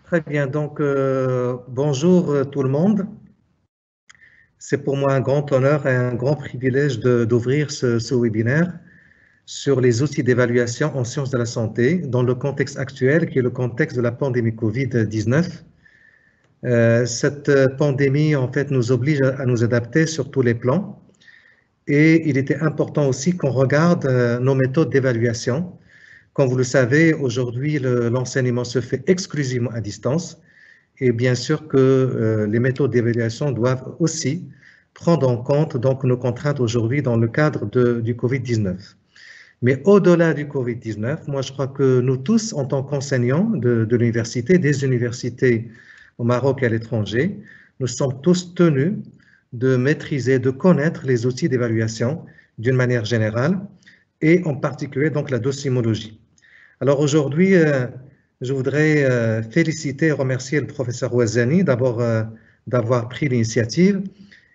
Très bien, donc bonjour tout le monde. C'est pour moi un grand honneur et un grand privilège d'ouvrir ce webinaire sur les outils d'évaluation en sciences de la santé dans le contexte actuel qui est le contexte de la pandémie Covid-19. Cette pandémie en fait nous oblige à nous adapter sur tous les plans et il était important aussi qu'on regarde nos méthodes d'évaluation. Comme vous le savez, aujourd'hui l'enseignement se fait exclusivement à distance. Et bien sûr que les méthodes d'évaluation doivent aussi prendre en compte donc, nos contraintes aujourd'hui dans le cadre du Covid-19. Mais au-delà du Covid-19, moi je crois que nous tous, en tant qu'enseignants de l'université, des universités au Maroc et à l'étranger, nous sommes tous tenus de maîtriser, de connaître les outils d'évaluation d'une manière générale et en particulier donc la docimologie. Alors aujourd'hui, je voudrais féliciter et remercier le professeur Ouazzani d'abord d'avoir pris l'initiative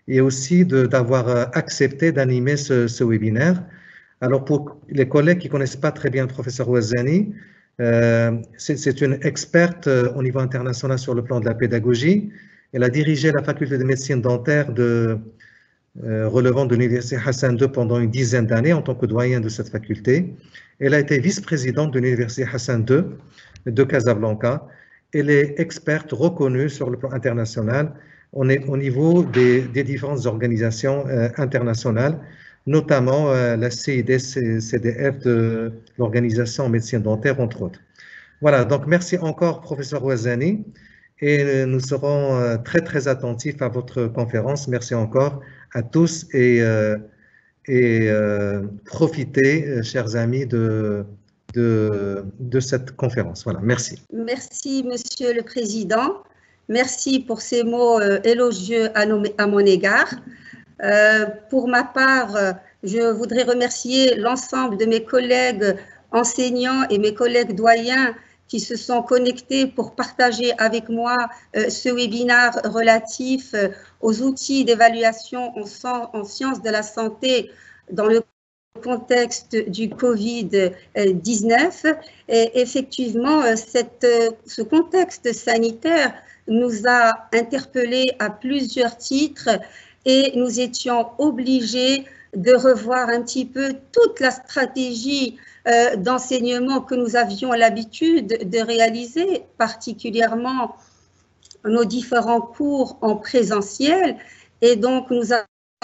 et aussi d'avoir accepté d'animer ce webinaire. Alors pour les collègues qui ne connaissent pas très bien le professeur Ouazzani, c'est une experte au niveau international sur le plan de la pédagogie. Elle a dirigé la faculté de médecine dentaire relevant de l'université Hassan II pendant une dizaine d'années en tant que doyen de cette faculté. Elle a été vice-présidente de l'université Hassan II de Casablanca. Elle est experte reconnue sur le plan international au niveau des différentes organisations internationales, notamment la CID-CDF de l'Organisation en médecine dentaire, entre autres. Voilà, donc merci encore, professeur Ouazzani, et nous serons très attentifs à votre conférence. Merci encore à tous et profitez, chers amis, de cette conférence. Voilà, merci. Merci, Monsieur le Président. Merci pour ces mots élogieux à mon égard. Pour ma part, je voudrais remercier l'ensemble de mes collègues enseignants et mes collègues doyens qui se sont connectés pour partager avec moi ce webinaire relatif aux outils d'évaluation en sciences de la santé dans le contexte du Covid-19. Et effectivement, ce contexte sanitaire nous a interpellés à plusieurs titres et nous étions obligés de revoir un petit peu toute la stratégie d'enseignement que nous avions l'habitude de réaliser, particulièrement nos différents cours en présentiel. Et donc, nous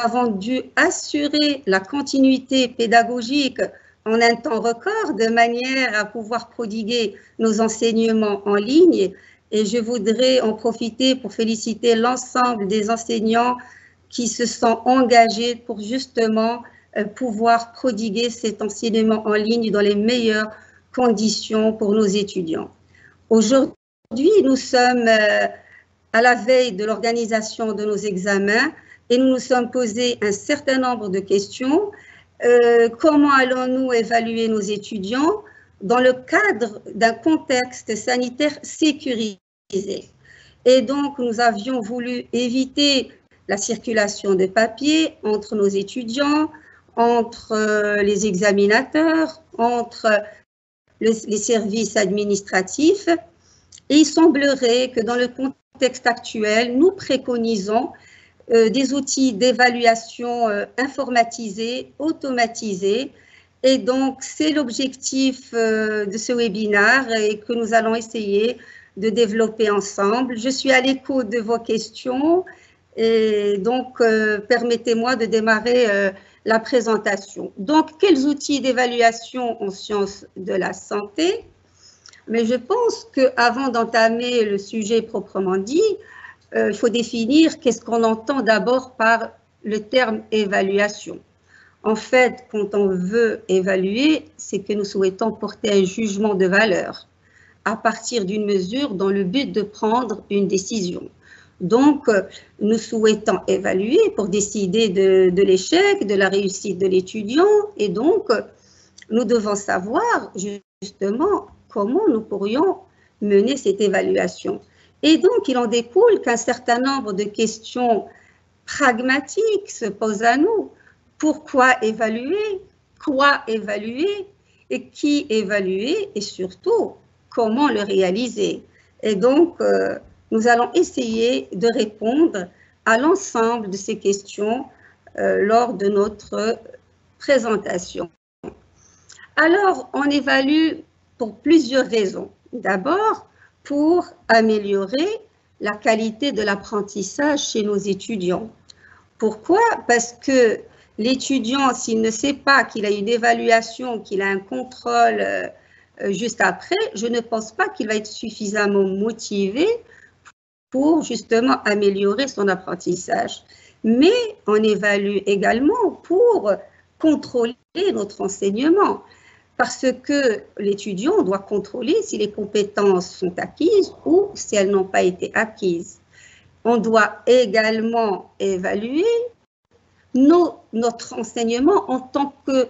avons dû assurer la continuité pédagogique en un temps record, de manière à pouvoir prodiguer nos enseignements en ligne. Et je voudrais en profiter pour féliciter l'ensemble des enseignants qui se sont engagés pour justement pouvoir prodiguer cet enseignement en ligne dans les meilleures conditions pour nos étudiants. Aujourd'hui, nous sommes à la veille de l'organisation de nos examens et nous nous sommes posé un certain nombre de questions. Comment allons-nous évaluer nos étudiants dans le cadre d'un contexte sanitaire sécurisé? Et donc, nous avions voulu éviter la circulation de papier entre nos étudiants, entre les examinateurs, entre les services administratifs. Et il semblerait que dans le contexte actuel, nous préconisons des outils d'évaluation informatisés, automatisés. Et donc, c'est l'objectif de ce webinaire et que nous allons essayer de développer ensemble. Je suis à l'écoute de vos questions et donc permettez-moi de démarrer la présentation. Donc, quels outils d'évaluation en sciences de la santé? Mais je pense qu'avant d'entamer le sujet proprement dit, il faut définir qu'est-ce qu'on entend d'abord par le terme évaluation. En fait, quand on veut évaluer, c'est que nous souhaitons porter un jugement de valeur à partir d'une mesure dans le but de prendre une décision. Donc, nous souhaitons évaluer pour décider de l'échec, de la réussite de l'étudiant, et donc, nous devons savoir justement comment nous pourrions mener cette évaluation. Et donc, il en découle qu'un certain nombre de questions pragmatiques se posent à nous. Pourquoi évaluer? Quoi évaluer? Et qui évaluer? Et surtout, comment le réaliser? Et donc, nous allons essayer de répondre à l'ensemble de ces questions lors de notre présentation. Alors, on évalue pour plusieurs raisons. D'abord, pour améliorer la qualité de l'apprentissage chez nos étudiants. Pourquoi? Parce que l'étudiant, s'il ne sait pas qu'il a une évaluation, qu'il a un contrôle juste après, je ne pense pas qu'il va être suffisamment motivé pour justement améliorer son apprentissage. Mais on évalue également pour contrôler notre enseignement, parce que l'étudiant doit contrôler si les compétences sont acquises ou si elles n'ont pas été acquises. On doit également évaluer notre enseignement en tant que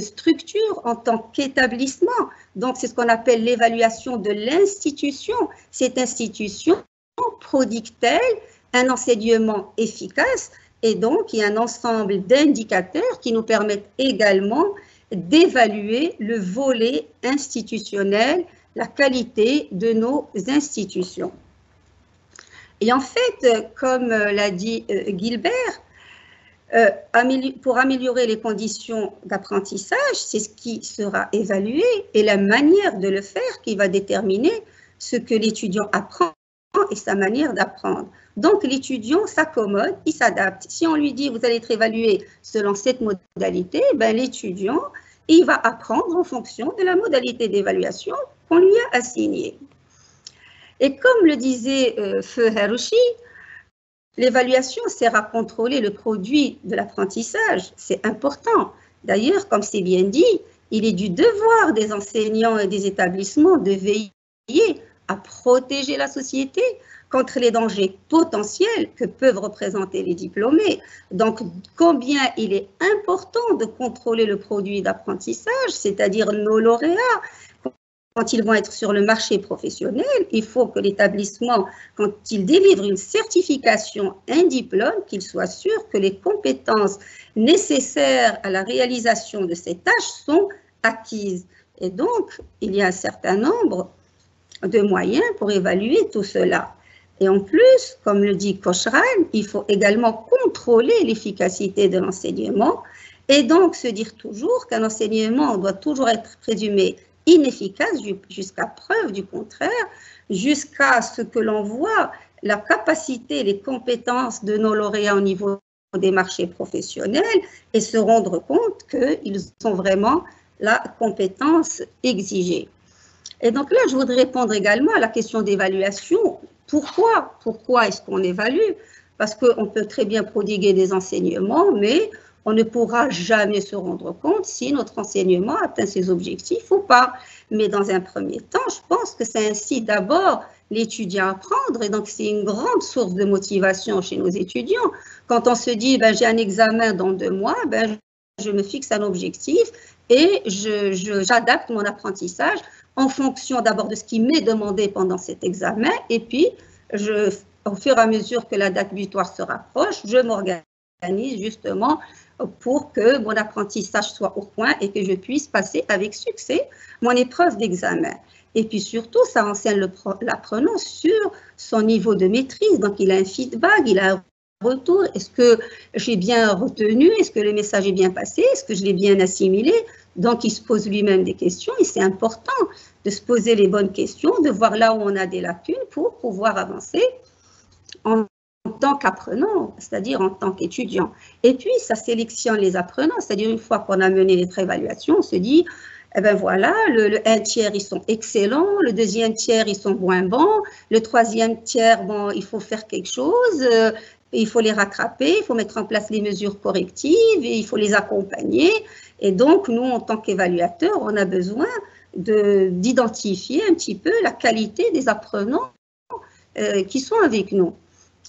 structure, en tant qu'établissement. Donc, c'est ce qu'on appelle l'évaluation de l'institution. Cette institution prodigue-t-elle un enseignement efficace? Et donc, il y a un ensemble d'indicateurs qui nous permettent également d'évaluer le volet institutionnel, la qualité de nos institutions. Et en fait, comme l'a dit Gilbert, pour améliorer les conditions d'apprentissage, c'est ce qui sera évalué et la manière de le faire qui va déterminer ce que l'étudiant apprend et sa manière d'apprendre. Donc, l'étudiant s'accommode, il s'adapte. Si on lui dit, vous allez être évalué selon cette modalité, ben, l'étudiant, il va apprendre en fonction de la modalité d'évaluation qu'on lui a assignée. Et comme le disait Feu Harouchi, l'évaluation sert à contrôler le produit de l'apprentissage. C'est important. D'ailleurs, comme c'est bien dit, il est du devoir des enseignants et des établissements de veiller à protéger la société contre les dangers potentiels que peuvent représenter les diplômés. Donc, combien il est important de contrôler le produit d'apprentissage, c'est-à-dire nos lauréats. Quand ils vont être sur le marché professionnel, il faut que l'établissement, quand il délivre une certification, un diplôme, qu'il soit sûr que les compétences nécessaires à la réalisation de ces tâches sont acquises. Et donc, il y a un certain nombre de moyens pour évaluer tout cela. Et en plus, comme le dit Kochran, il faut également contrôler l'efficacité de l'enseignement et donc se dire toujours qu'un enseignement doit toujours être présumé inefficace jusqu'à preuve du contraire, jusqu'à ce que l'on voit la capacité, les compétences de nos lauréats au niveau des marchés professionnels et se rendre compte qu'ils ont vraiment la compétence exigée. Et donc là, je voudrais répondre également à la question d'évaluation. Pourquoi est-ce qu'on évalue? Parce qu'on peut très bien prodiguer des enseignements, mais on ne pourra jamais se rendre compte si notre enseignement atteint ses objectifs ou pas. Mais dans un premier temps, je pense que ça incite d'abord l'étudiant à apprendre et donc c'est une grande source de motivation chez nos étudiants. Quand on se dit, ben, j'ai un examen dans 2 mois, ben, je me fixe un objectif et j'adapte mon apprentissage en fonction d'abord de ce qui m'est demandé pendant cet examen et puis au fur et à mesure que la date butoir se rapproche, je m'organise justement pour que mon apprentissage soit au point et que je puisse passer avec succès mon épreuve d'examen. Et puis surtout, ça enseigne l'apprenant sur son niveau de maîtrise. Donc, il a un feedback, il a un retour. Est-ce que j'ai bien retenu? Est-ce que le message est bien passé? Est-ce que je l'ai bien assimilé? Donc, il se pose lui-même des questions et c'est important de se poser les bonnes questions, de voir là où on a des lacunes pour pouvoir avancer en tant qu'apprenant, c'est-à-dire en tant qu'étudiant. Et puis, ça sélectionne les apprenants, c'est-à-dire une fois qu'on a mené notre évaluation, on se dit, eh bien voilà, le 1 tiers, ils sont excellents, le 2e tiers, ils sont moins bons, le 3e tiers, bon, il faut faire quelque chose, il faut les rattraper, il faut mettre en place les mesures correctives, et il faut les accompagner. Et donc, nous, en tant qu'évaluateurs, on a besoin d'identifier un petit peu la qualité des apprenants qui sont avec nous.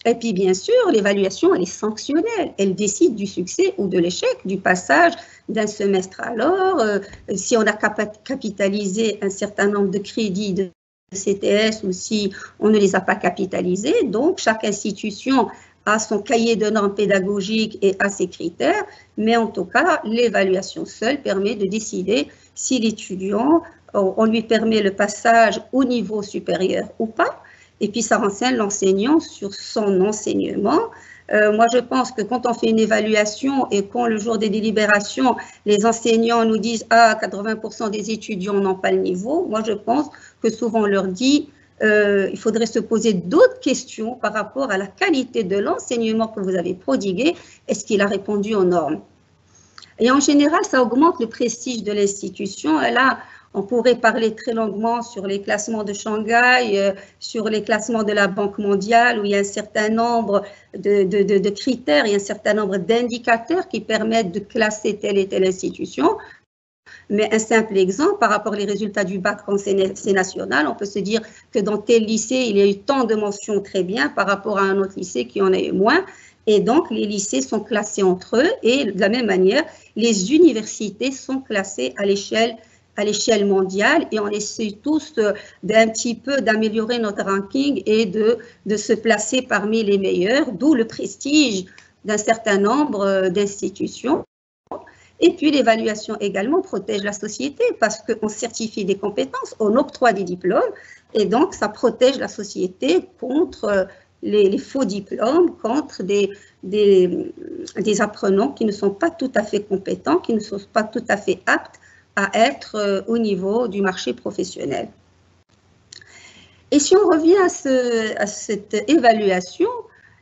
Et puis, bien sûr, l'évaluation, elle est sanctionnelle. Elle décide du succès ou de l'échec, du passage d'un semestre à l'autre. Si on a capitalisé un certain nombre de crédits de CTS ou si on ne les a pas capitalisés. Donc, chaque institution a son cahier de normes pédagogiques et a ses critères. Mais en tout cas, l'évaluation seule permet de décider si l'étudiant on lui permet le passage au niveau supérieur ou pas, et puis ça renseigne l'enseignant sur son enseignement. Moi, je pense que quand on fait une évaluation et quand le jour des délibérations, les enseignants nous disent « Ah, 80% des étudiants n'ont pas le niveau », moi, je pense que souvent on leur dit il faudrait se poser d'autres questions par rapport à la qualité de l'enseignement que vous avez prodigué. Est-ce qu'il a répondu aux normes? Et en général, ça augmente le prestige de l'institution. Et là, on pourrait parler très longuement sur les classements de Shanghai, sur les classements de la Banque mondiale, où il y a un certain nombre de critères, il y a un certain nombre d'indicateurs qui permettent de classer telle et telle institution. Mais un simple exemple, par rapport aux résultats du bac quand c'est national, on peut se dire que dans tel lycée, il y a eu tant de mentions très bien par rapport à un autre lycée qui en a eu moins. Et donc, les lycées sont classés entre eux et de la même manière, les universités sont classées à l'échelle mondiale et on essaie tous d'un petit peu d'améliorer notre ranking et de se placer parmi les meilleurs, d'où le prestige d'un certain nombre d'institutions. Et puis, l'évaluation également protège la société parce qu'on certifie des compétences, on octroie des diplômes et donc ça protège la société contre les faux diplômes, contre des apprenants qui ne sont pas tout à fait compétents, qui ne sont pas tout à fait aptes à être au niveau du marché professionnel. Et si on revient à cette évaluation,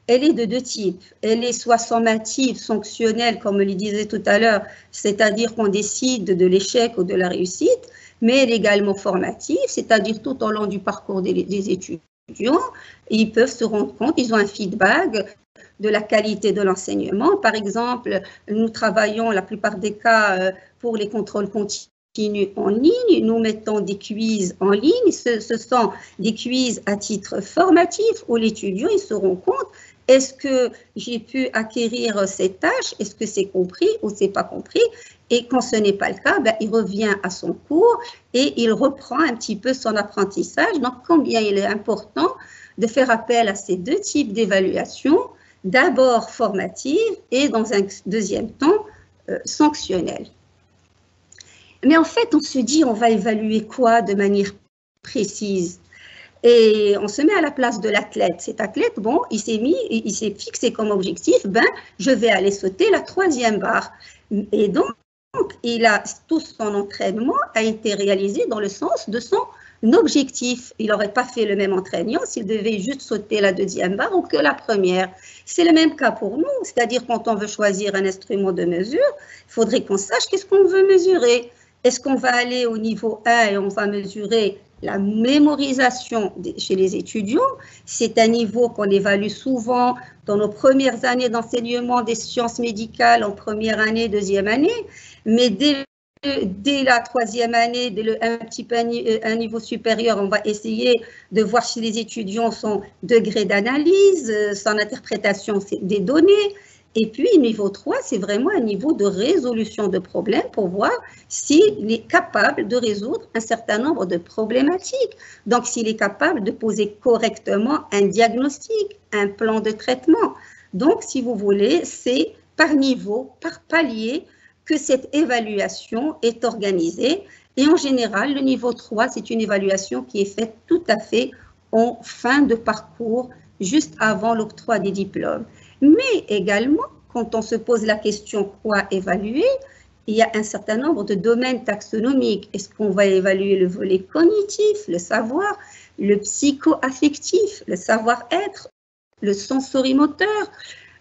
elle est de deux types. Elle est soit sommative, fonctionnelle, comme je le disais tout à l'heure, c'est-à-dire qu'on décide de l'échec ou de la réussite, mais elle est également formative, c'est-à-dire tout au long du parcours des étudiants, ils peuvent se rendre compte, ils ont un feedback de la qualité de l'enseignement. Par exemple, nous travaillons la plupart des cas pour les contrôles continus en ligne, nous mettons des quiz en ligne, ce sont des quiz à titre formatif où l'étudiant il se rend compte est-ce que j'ai pu acquérir cette tâche, est-ce que c'est compris ou c'est pas compris, et quand ce n'est pas le cas, ben, il revient à son cours et il reprend un petit peu son apprentissage. Donc, combien il est important de faire appel à ces deux types d'évaluation, d'abord formative et dans un deuxième temps sanctionnelle. Mais en fait, on se dit, on va évaluer quoi de manière précise? Et on se met à la place de l'athlète. Cet athlète, bon, il s'est fixé comme objectif, ben, je vais aller sauter la 3e barre. Et donc, tout son entraînement a été réalisé dans le sens de son objectif. Il n'aurait pas fait le même entraînement s'il devait juste sauter la 2e barre ou que la 1re. C'est le même cas pour nous, c'est-à-dire quand on veut choisir un instrument de mesure, il faudrait qu'on sache qu'est-ce qu'on veut mesurer. Est-ce qu'on va aller au niveau 1 et on va mesurer la mémorisation chez les étudiants? C'est un niveau qu'on évalue souvent dans nos premières années d'enseignement des sciences médicales, en première année, 2e année, mais dès la 3e année, dès un niveau supérieur, on va essayer de voir si les étudiants sont degré d'analyse, son interprétation des données. Et puis, niveau 3, c'est vraiment un niveau de résolution de problèmes pour voir s'il est capable de résoudre un certain nombre de problématiques. Donc, s'il est capable de poser correctement un diagnostic, un plan de traitement. Donc, si vous voulez, c'est par niveau, par palier que cette évaluation est organisée. Et en général, le niveau 3, c'est une évaluation qui est faite tout à fait en fin de parcours, juste avant l'octroi des diplômes. Mais également, quand on se pose la question quoi évaluer, il y a un certain nombre de domaines taxonomiques. Est-ce qu'on va évaluer le volet cognitif, le savoir, le psycho-affectif, le savoir-être, le sensorimoteur,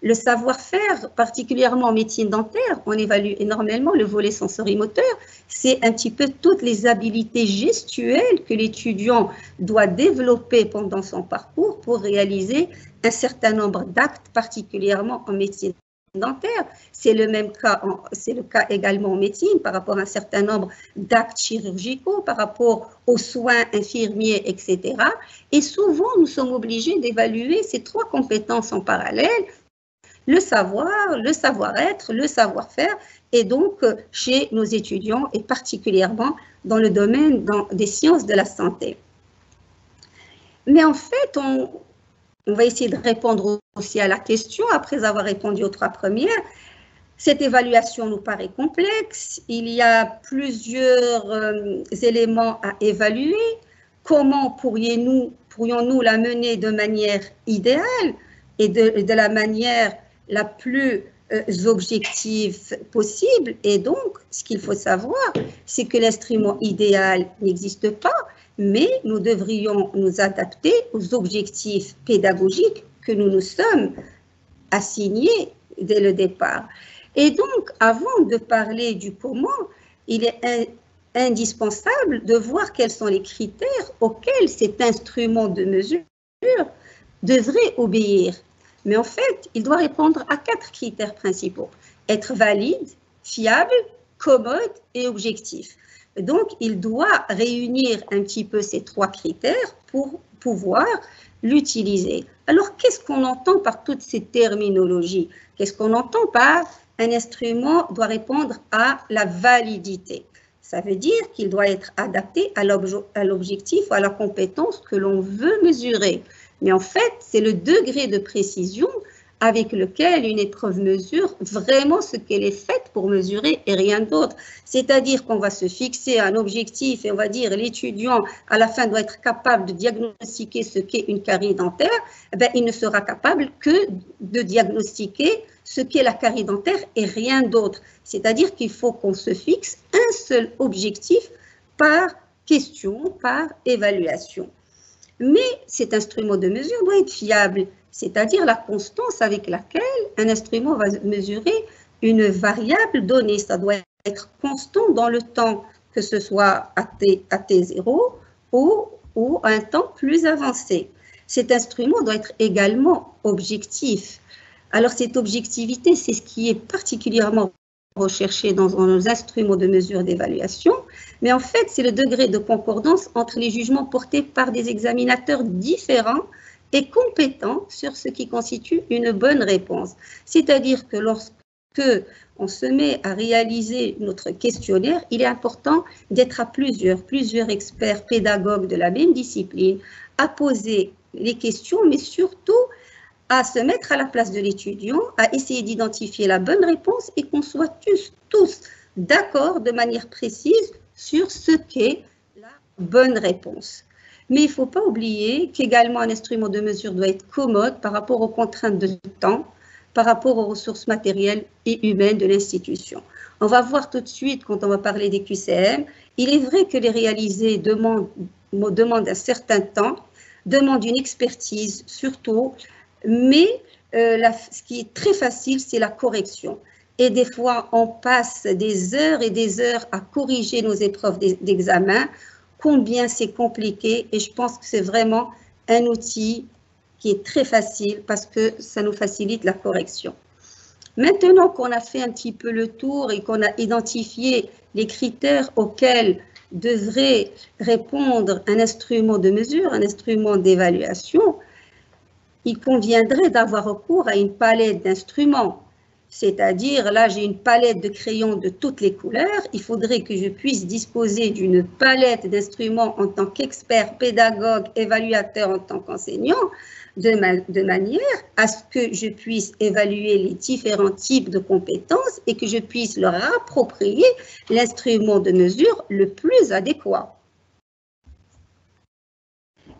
le savoir-faire, particulièrement en médecine dentaire, on évalue énormément le volet sensorimoteur. C'est un petit peu toutes les habiletés gestuelles que l'étudiant doit développer pendant son parcours pour réaliser un certain nombre d'actes, particulièrement en médecine dentaire. C'est le même cas, c'est le cas également en médecine par rapport à un certain nombre d'actes chirurgicaux, par rapport aux soins infirmiers, etc. Et souvent, nous sommes obligés d'évaluer ces 3 compétences en parallèle, le savoir, le savoir-être, le savoir-faire, et donc chez nos étudiants et particulièrement dans le domaine des sciences de la santé. Mais en fait, on va essayer de répondre aussi à la question, après avoir répondu aux 3 premières, Cette évaluation nous paraît complexe, il y a plusieurs éléments à évaluer. Comment pourrions-nous la mener de manière idéale et de la manière la plus objective possible? Et donc, ce qu'il faut savoir, c'est que l'instrument idéal n'existe pas, mais nous devrions nous adapter aux objectifs pédagogiques que nous nous sommes assignés dès le départ. Et donc, avant de parler du comment, il est indispensable de voir quels sont les critères auxquels cet instrument de mesure devrait obéir. Mais en fait, il doit répondre à 4 critères principaux. Être valide, fiable, commode et objectif. Donc, il doit réunir un petit peu ces 3 critères pour pouvoir l'utiliser. Alors, qu'est-ce qu'on entend par toutes ces terminologies? Qu'est-ce qu'on entend par un instrument doit répondre à la validité? Ça veut dire qu'il doit être adapté à l'objectif ou à la compétence que l'on veut mesurer. Mais en fait, c'est le degré de précision avec lequel une épreuve mesure vraiment ce qu'elle est faite pour mesurer et rien d'autre. C'est-à-dire qu'on va se fixer un objectif et on va dire l'étudiant à la fin doit être capable de diagnostiquer ce qu'est une carie dentaire. Eh bien, il ne sera capable que de diagnostiquer ce qu'est la carie dentaire et rien d'autre. C'est-à-dire qu'il faut qu'on se fixe un seul objectif par question, par évaluation. Mais cet instrument de mesure doit être fiable, c'est-à-dire la constance avec laquelle un instrument va mesurer une variable donnée. Ça doit être constant dans le temps, que ce soit à T0 ou à un temps plus avancé. Cet instrument doit être également objectif. Alors cette objectivité, c'est ce qui est particulièrement recherché dans nos instruments de mesure d'évaluation, mais en fait, c'est le degré de concordance entre les jugements portés par des examinateurs différents et compétents sur ce qui constitue une bonne réponse. C'est-à-dire que lorsque on se met à réaliser notre questionnaire, il est important d'être à plusieurs experts pédagogues de la même discipline, à poser les questions, mais surtout à se mettre à la place de l'étudiant, à essayer d'identifier la bonne réponse et qu'on soit tous d'accord de manière précise sur ce qu'est la bonne réponse. Mais il ne faut pas oublier qu'également un instrument de mesure doit être commode par rapport aux contraintes de temps, par rapport aux ressources matérielles et humaines de l'institution. On va voir tout de suite quand on va parler des QCM, il est vrai que les réaliser demandent un certain temps, demandent une expertise surtout, mais ce qui est très facile, c'est la correction. Et des fois, on passe des heures et des heures à corriger nos épreuves d'examen. Combien c'est compliqué, et je pense que c'est vraiment un outil qui est très facile parce que ça nous facilite la correction. Maintenant qu'on a fait un petit peu le tour et qu'on a identifié les critères auxquels devrait répondre un instrument de mesure, un instrument d'évaluation, il conviendrait d'avoir recours à une palette d'instruments. C'est-à-dire, là, j'ai une palette de crayons de toutes les couleurs. Il faudrait que je puisse disposer d'une palette d'instruments en tant qu'expert, pédagogue, évaluateur, en tant qu'enseignant, de manière à ce que je puisse évaluer les différents types de compétences et que je puisse leur approprier l'instrument de mesure le plus adéquat.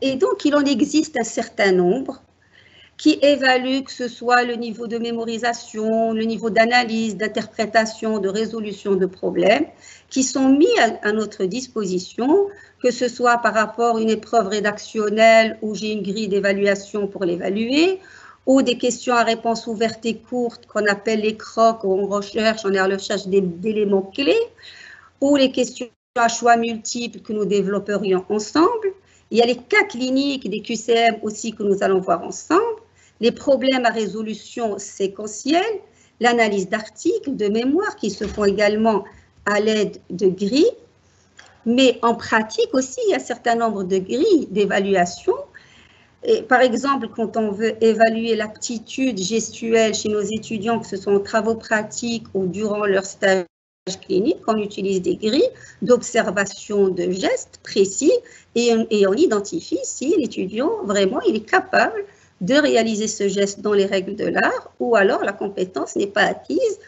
Et donc, il en existe un certain nombre qui évalue que ce soit le niveau de mémorisation, le niveau d'analyse, d'interprétation, de résolution de problèmes, qui sont mis à notre disposition, que ce soit par rapport à une épreuve rédactionnelle où j'ai une grille d'évaluation pour l'évaluer, ou des questions à réponse ouverte et courte qu'on appelle les crocs, où on est à la recherche d'éléments clés, ou les questions à choix multiples que nous développerions ensemble. Il y a les cas cliniques des QCM aussi que nous allons voir ensemble, les problèmes à résolution séquentielle, l'analyse d'articles, de mémoire qui se font également à l'aide de grilles, mais en pratique aussi, il y a un certain nombre de grilles d'évaluation. Par exemple, quand on veut évaluer l'aptitude gestuelle chez nos étudiants, que ce soit en travaux pratiques ou durant leur stage clinique, on utilise des grilles d'observation de gestes précis et on identifie si l'étudiant vraiment il est capable de réaliser ce geste dans les règles de l'art ou alors la compétence n'est pas acquise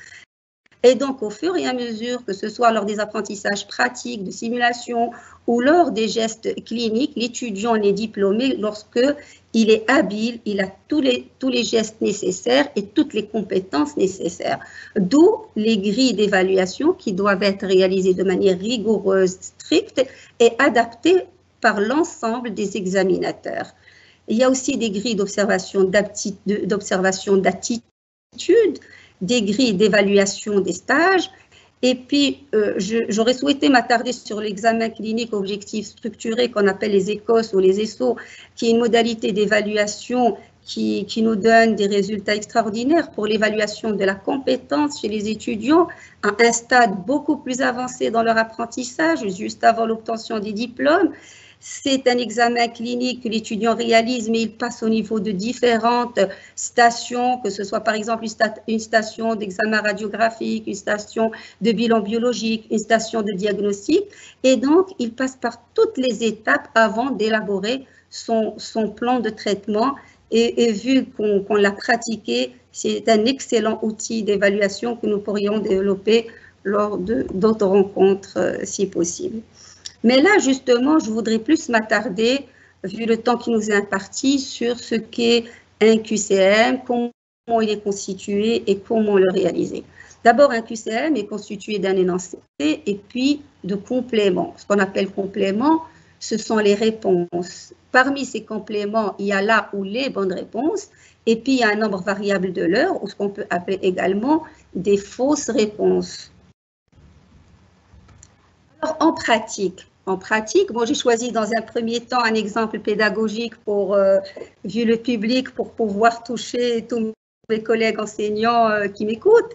Et donc, au fur et à mesure, que ce soit lors des apprentissages pratiques, de simulation ou lors des gestes cliniques, l'étudiant est diplômé lorsque il est habile, il a tous les gestes nécessaires et toutes les compétences nécessaires. D'où les grilles d'évaluation qui doivent être réalisées de manière rigoureuse, stricte et adaptées par l'ensemble des examinateurs. Il y a aussi des grilles d'observation d'attitude, des grilles d'évaluation des stages. Et puis, j'aurais souhaité m'attarder sur l'examen clinique objectif structuré qu'on appelle les ECOS ou les ESSO, qui est une modalité d'évaluation qui nous donne des résultats extraordinaires pour l'évaluation de la compétence chez les étudiants à un stade beaucoup plus avancé dans leur apprentissage, juste avant l'obtention des diplômes. C'est un examen clinique que l'étudiant réalise, mais il passe au niveau de différentes stations, que ce soit par exemple une station d'examen radiographique, une station de bilan biologique, une station de diagnostic. Et donc, il passe par toutes les étapes avant d'élaborer son plan de traitement. Et vu qu'on l'a pratiqué, c'est un excellent outil d'évaluation que nous pourrions développer lors d'autres rencontres, si possible. Mais là, justement, je voudrais plus m'attarder, vu le temps qui nous est imparti, sur ce qu'est un QCM, comment il est constitué et comment le réaliser. D'abord, un QCM est constitué d'un énoncé et puis de compléments. Ce qu'on appelle compléments, ce sont les réponses. Parmi ces compléments, il y a là ou les bonnes réponses, et puis il y a un nombre variable de l'heure, ou ce qu'on peut appeler également des fausses réponses. Alors, en pratique, moi j'ai choisi dans un premier temps un exemple pédagogique pour, vu le public, pour pouvoir toucher tous mes collègues enseignants qui m'écoutent.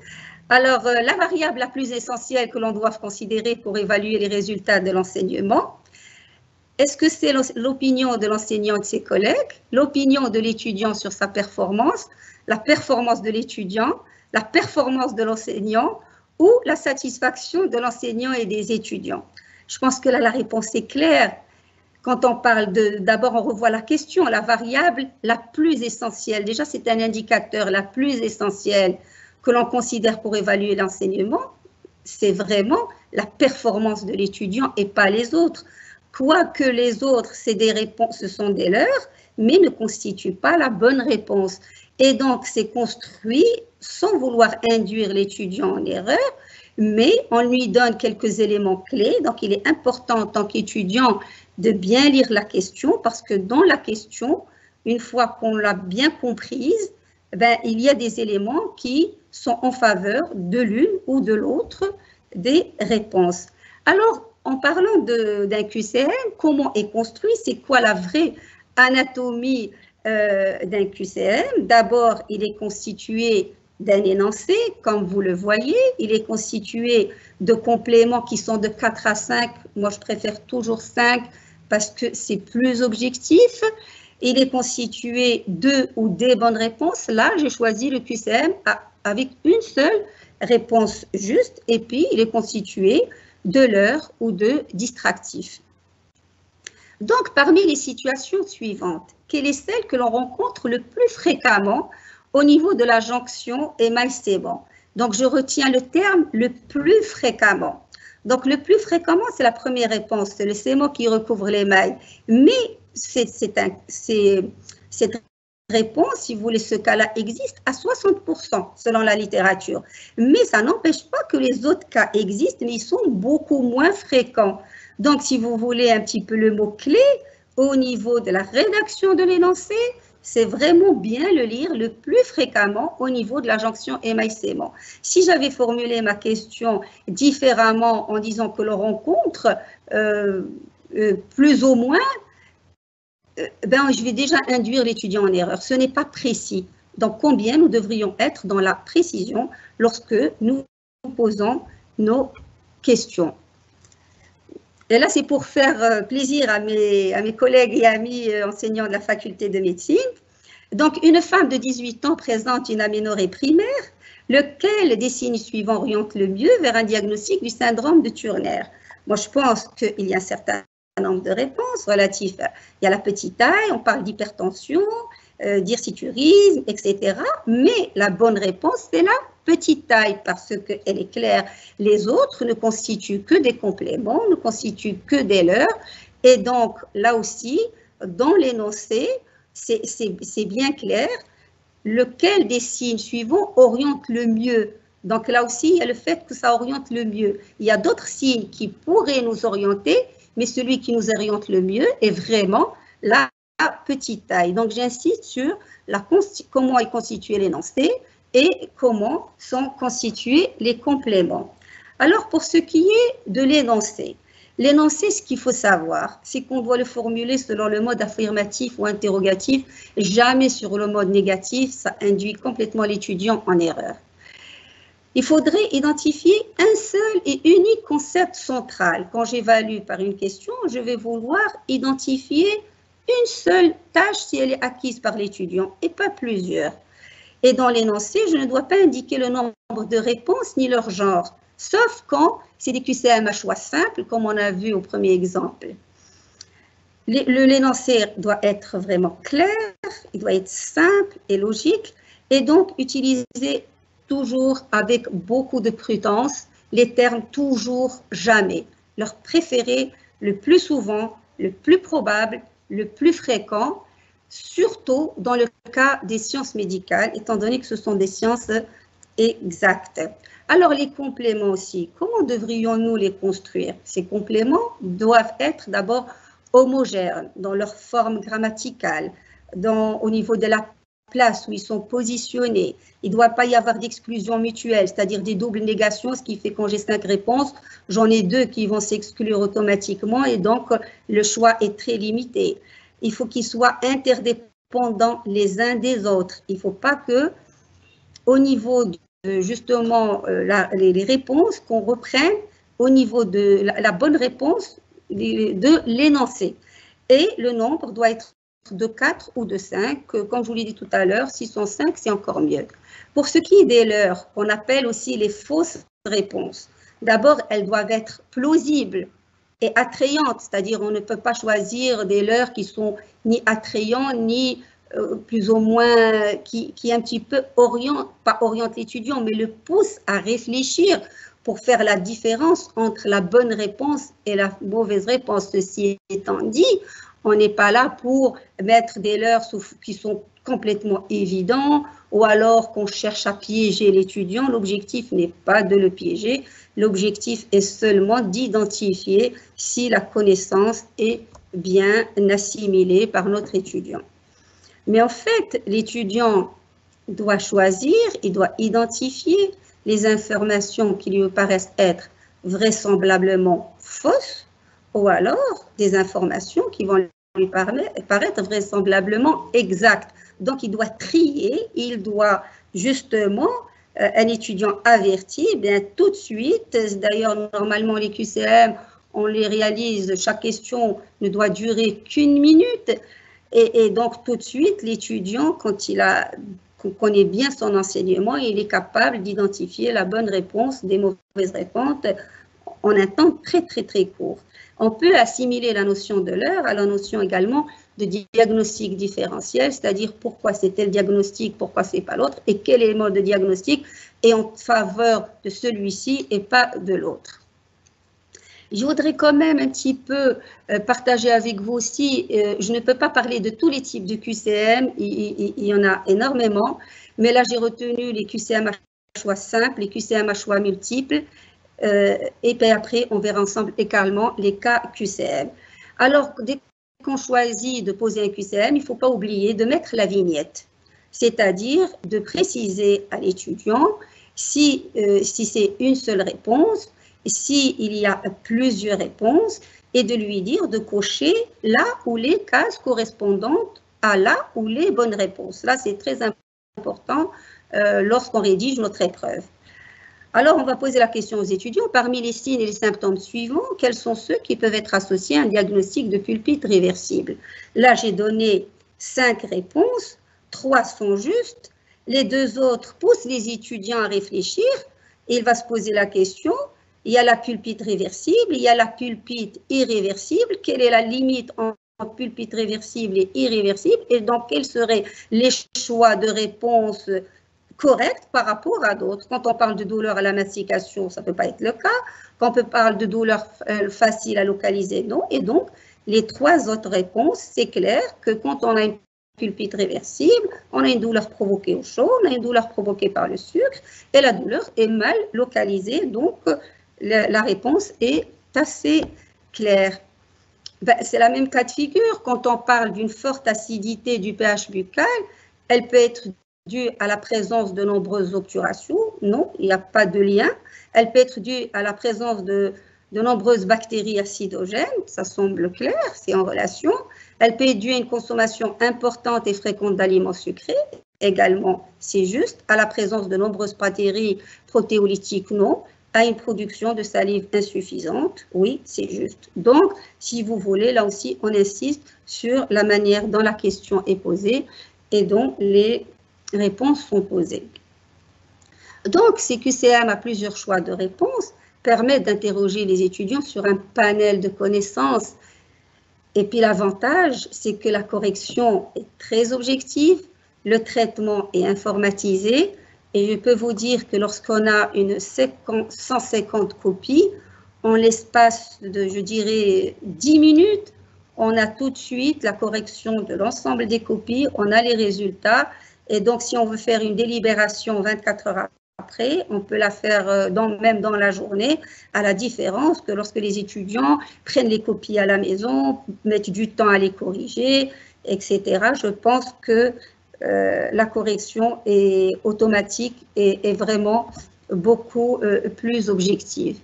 Alors, la variable la plus essentielle que l'on doit considérer pour évaluer les résultats de l'enseignement, est-ce que c'est l'opinion de l'enseignant et de ses collègues, l'opinion de l'étudiant sur sa performance, la performance de l'étudiant, la performance de l'enseignant ou la satisfaction de l'enseignant et des étudiants? Je pense que là, la réponse est claire. Quand on parle d'abord, on revoit la question, la variable la plus essentielle. Déjà, c'est un indicateur la plus essentielle que l'on considère pour évaluer l'enseignement. C'est vraiment la performance de l'étudiant et pas les autres. Quoique les autres, c'est des réponses, ce sont des leurs, mais ne constituent pas la bonne réponse. Et donc, c'est construit sans vouloir induire l'étudiant en erreur, mais on lui donne quelques éléments clés. Donc, il est important en tant qu'étudiant de bien lire la question parce que dans la question, une fois qu'on l'a bien comprise, ben, il y a des éléments qui sont en faveur de l'une ou de l'autre des réponses. Alors, en parlant d'un QCM, comment est construit, c'est quoi la vraie anatomie d'un QCM? D'abord, il est constitué d'un énoncé, comme vous le voyez. Il est constitué de compléments qui sont de 4 à 5. Moi, je préfère toujours 5 parce que c'est plus objectif. Il est constitué de ou des bonnes réponses. Là, j'ai choisi le QCM avec une seule réponse juste. Et puis, il est constitué de l'heure ou de distractifs. Donc, parmi les situations suivantes, quelle est celle que l'on rencontre le plus fréquemment au niveau de la jonction émail-sément? Donc, je retiens le terme le plus fréquemment. Donc, le plus fréquemment, c'est la première réponse, c'est le sément qui recouvre l'émail. Mais cette réponse, si vous voulez, ce cas-là existe à 60% selon la littérature. Mais ça n'empêche pas que les autres cas existent, mais ils sont beaucoup moins fréquents. Donc, si vous voulez un petit peu le mot-clé, au niveau de la rédaction de l'énoncé, c'est vraiment bien le lire le plus fréquemment au niveau de la jonction émail-sément. Si j'avais formulé ma question différemment en disant que l'on rencontre plus ou moins, ben, je vais déjà induire l'étudiant en erreur. Ce n'est pas précis. Donc, combien nous devrions être dans la précision lorsque nous posons nos questions? Et là, c'est pour faire plaisir à mes collègues et amis enseignants de la faculté de médecine. Donc, une femme de 18 ans présente une aménorrhée primaire, lequel des signes suivants oriente le mieux vers un diagnostic du syndrome de Turner? Moi, je pense qu'il y a un certain nombre de réponses relatifs. Il y a la petite taille, on parle d'hypertension, d'hirsuturisme, etc. Mais la bonne réponse, c'est la petite taille parce qu'elle est claire. Les autres ne constituent que des compléments, ne constituent que des leurres. Et donc, là aussi, dans l'énoncé, c'est bien clair lequel des signes suivants oriente le mieux. Donc là aussi, il y a le fait que ça oriente le mieux. Il y a d'autres signes qui pourraient nous orienter, mais celui qui nous oriente le mieux est vraiment la petite taille. Donc j'insiste sur comment est constitué l'énoncé et comment sont constitués les compléments. Alors pour ce qui est de l'énoncé, l'énoncé, ce qu'il faut savoir, c'est qu'on doit le formuler selon le mode affirmatif ou interrogatif, jamais sur le mode négatif, ça induit complètement l'étudiant en erreur. Il faudrait identifier un seul et unique concept central. Quand j'évalue par une question, je vais vouloir identifier une seule tâche si elle est acquise par l'étudiant et pas plusieurs. Et dans l'énoncé, je ne dois pas indiquer le nombre de réponses ni leur genre, sauf quand c'est des QCM à choix simples, comme on a vu au premier exemple. L'énoncé doit être vraiment clair, il doit être simple et logique, et donc utiliser toujours avec beaucoup de prudence les termes toujours, jamais. Leur préférer le plus souvent, le plus probable, le plus fréquent, surtout dans le cas des sciences médicales, étant donné que ce sont des sciences exactes. Alors les compléments aussi, comment devrions-nous les construire? Ces compléments doivent être d'abord homogènes dans leur forme grammaticale, au niveau de la place où ils sont positionnés. Il ne doit pas y avoir d'exclusion mutuelle, c'est-à-dire des doubles négations, ce qui fait quand j'ai 5 réponses, j'en ai 2 qui vont s'exclure automatiquement et donc le choix est très limité. Il faut qu'ils soient interdépendants les uns des autres. Il ne faut pas que, au niveau de justement les réponses, qu'on reprenne au niveau de la bonne réponse de l'énoncé. Et le nombre doit être de 4 ou de 5, comme je vous l'ai dit tout à l'heure, si sont 5, c'est encore mieux. Pour ce qui est des leurres, qu'on appelle aussi les fausses réponses, d'abord, elles doivent être plausibles et attrayantes, c'est-à-dire on ne peut pas choisir des leurres qui sont ni attrayants, ni plus ou moins, qui un petit peu pas orientent l'étudiant, mais le poussent à réfléchir pour faire la différence entre la bonne réponse et la mauvaise réponse. Ceci étant dit, on n'est pas là pour mettre des leurres qui sont complètement évidents ou alors qu'on cherche à piéger l'étudiant. L'objectif n'est pas de le piéger. L'objectif est seulement d'identifier si la connaissance est bien assimilée par notre étudiant. Mais en fait, l'étudiant doit choisir, il doit identifier les informations qui lui paraissent être vraisemblablement fausses ou alors des informations qui vont lui paraître vraisemblablement exactes. Donc, il doit trier, il doit justement, un étudiant averti, bien tout de suite, d'ailleurs, normalement, les QCM, on les réalise, chaque question ne doit durer qu'1 minute, et donc tout de suite, l'étudiant, quand il connaît bien son enseignement, il est capable d'identifier la bonne réponse des mauvaises réponses en un temps très, très, très court. On peut assimiler la notion de l'heure à la notion également de diagnostic différentiel, c'est-à-dire pourquoi c'est tel diagnostic, pourquoi c'est pas l'autre, et quel est le mode de diagnostic est en faveur de celui-ci et pas de l'autre. Je voudrais quand même un petit peu partager avec vous aussi, je ne peux pas parler de tous les types de QCM, il y en a énormément, mais là j'ai retenu les QCM à choix simples, les QCM à choix multiples, et puis après on verra ensemble également les cas QCM. Alors, dès qu'on choisit de poser un QCM, il ne faut pas oublier de mettre la vignette, c'est-à-dire de préciser à l'étudiant si c'est une seule réponse, s'il y a plusieurs réponses, et de lui dire de cocher là où les cases correspondantes à là où les bonnes réponses. Là, c'est très important lorsqu'on rédige notre épreuve. Alors, on va poser la question aux étudiants, parmi les signes et les symptômes suivants, quels sont ceux qui peuvent être associés à un diagnostic de pulpite réversible? Là, j'ai donné 5 réponses, 3 sont justes, les 2 autres poussent les étudiants à réfléchir, et il va se poser la question, il y a la pulpite réversible, il y a la pulpite irréversible, quelle est la limite entre pulpite réversible et irréversible, et donc quels seraient les choix de réponse correcte par rapport à d'autres. Quand on parle de douleur à la mastication, ça ne peut pas être le cas. Quand on parle de douleur facile à localiser, non. Et donc, les trois autres réponses, c'est clair que quand on a une pulpite réversible, on a une douleur provoquée au chaud, on a une douleur provoquée par le sucre, et la douleur est mal localisée. Donc, la réponse est assez claire. Ben, c'est la même cas de figure. Quand on parle d'une forte acidité du pH buccal, elle peut être due à la présence de nombreuses obturations. Non, il n'y a pas de lien. Elle peut être due à la présence de nombreuses bactéries acidogènes. Ça semble clair, c'est en relation. Elle peut être due à une consommation importante et fréquente d'aliments sucrés. Également, c'est juste. À la présence de nombreuses bactéries protéolytiques, non. À une production de salive insuffisante, oui, c'est juste. Donc, si vous voulez, là aussi, on insiste sur la manière dont la question est posée et dont les réponses sont posées. Donc, ces QCM à plusieurs choix de réponses permettent d'interroger les étudiants sur un panel de connaissances. Et puis, l'avantage, c'est que la correction est très objective, le traitement est informatisé, et je peux vous dire que lorsqu'on a une 150 copies, en l'espace de, je dirais, 10 minutes, on a tout de suite la correction de l'ensemble des copies, on a les résultats. Et donc, si on veut faire une délibération 24 heures après, on peut la faire même dans la journée, à la différence que lorsque les étudiants prennent les copies à la maison, mettent du temps à les corriger, etc. Je pense que la correction est automatique et est vraiment beaucoup plus objective.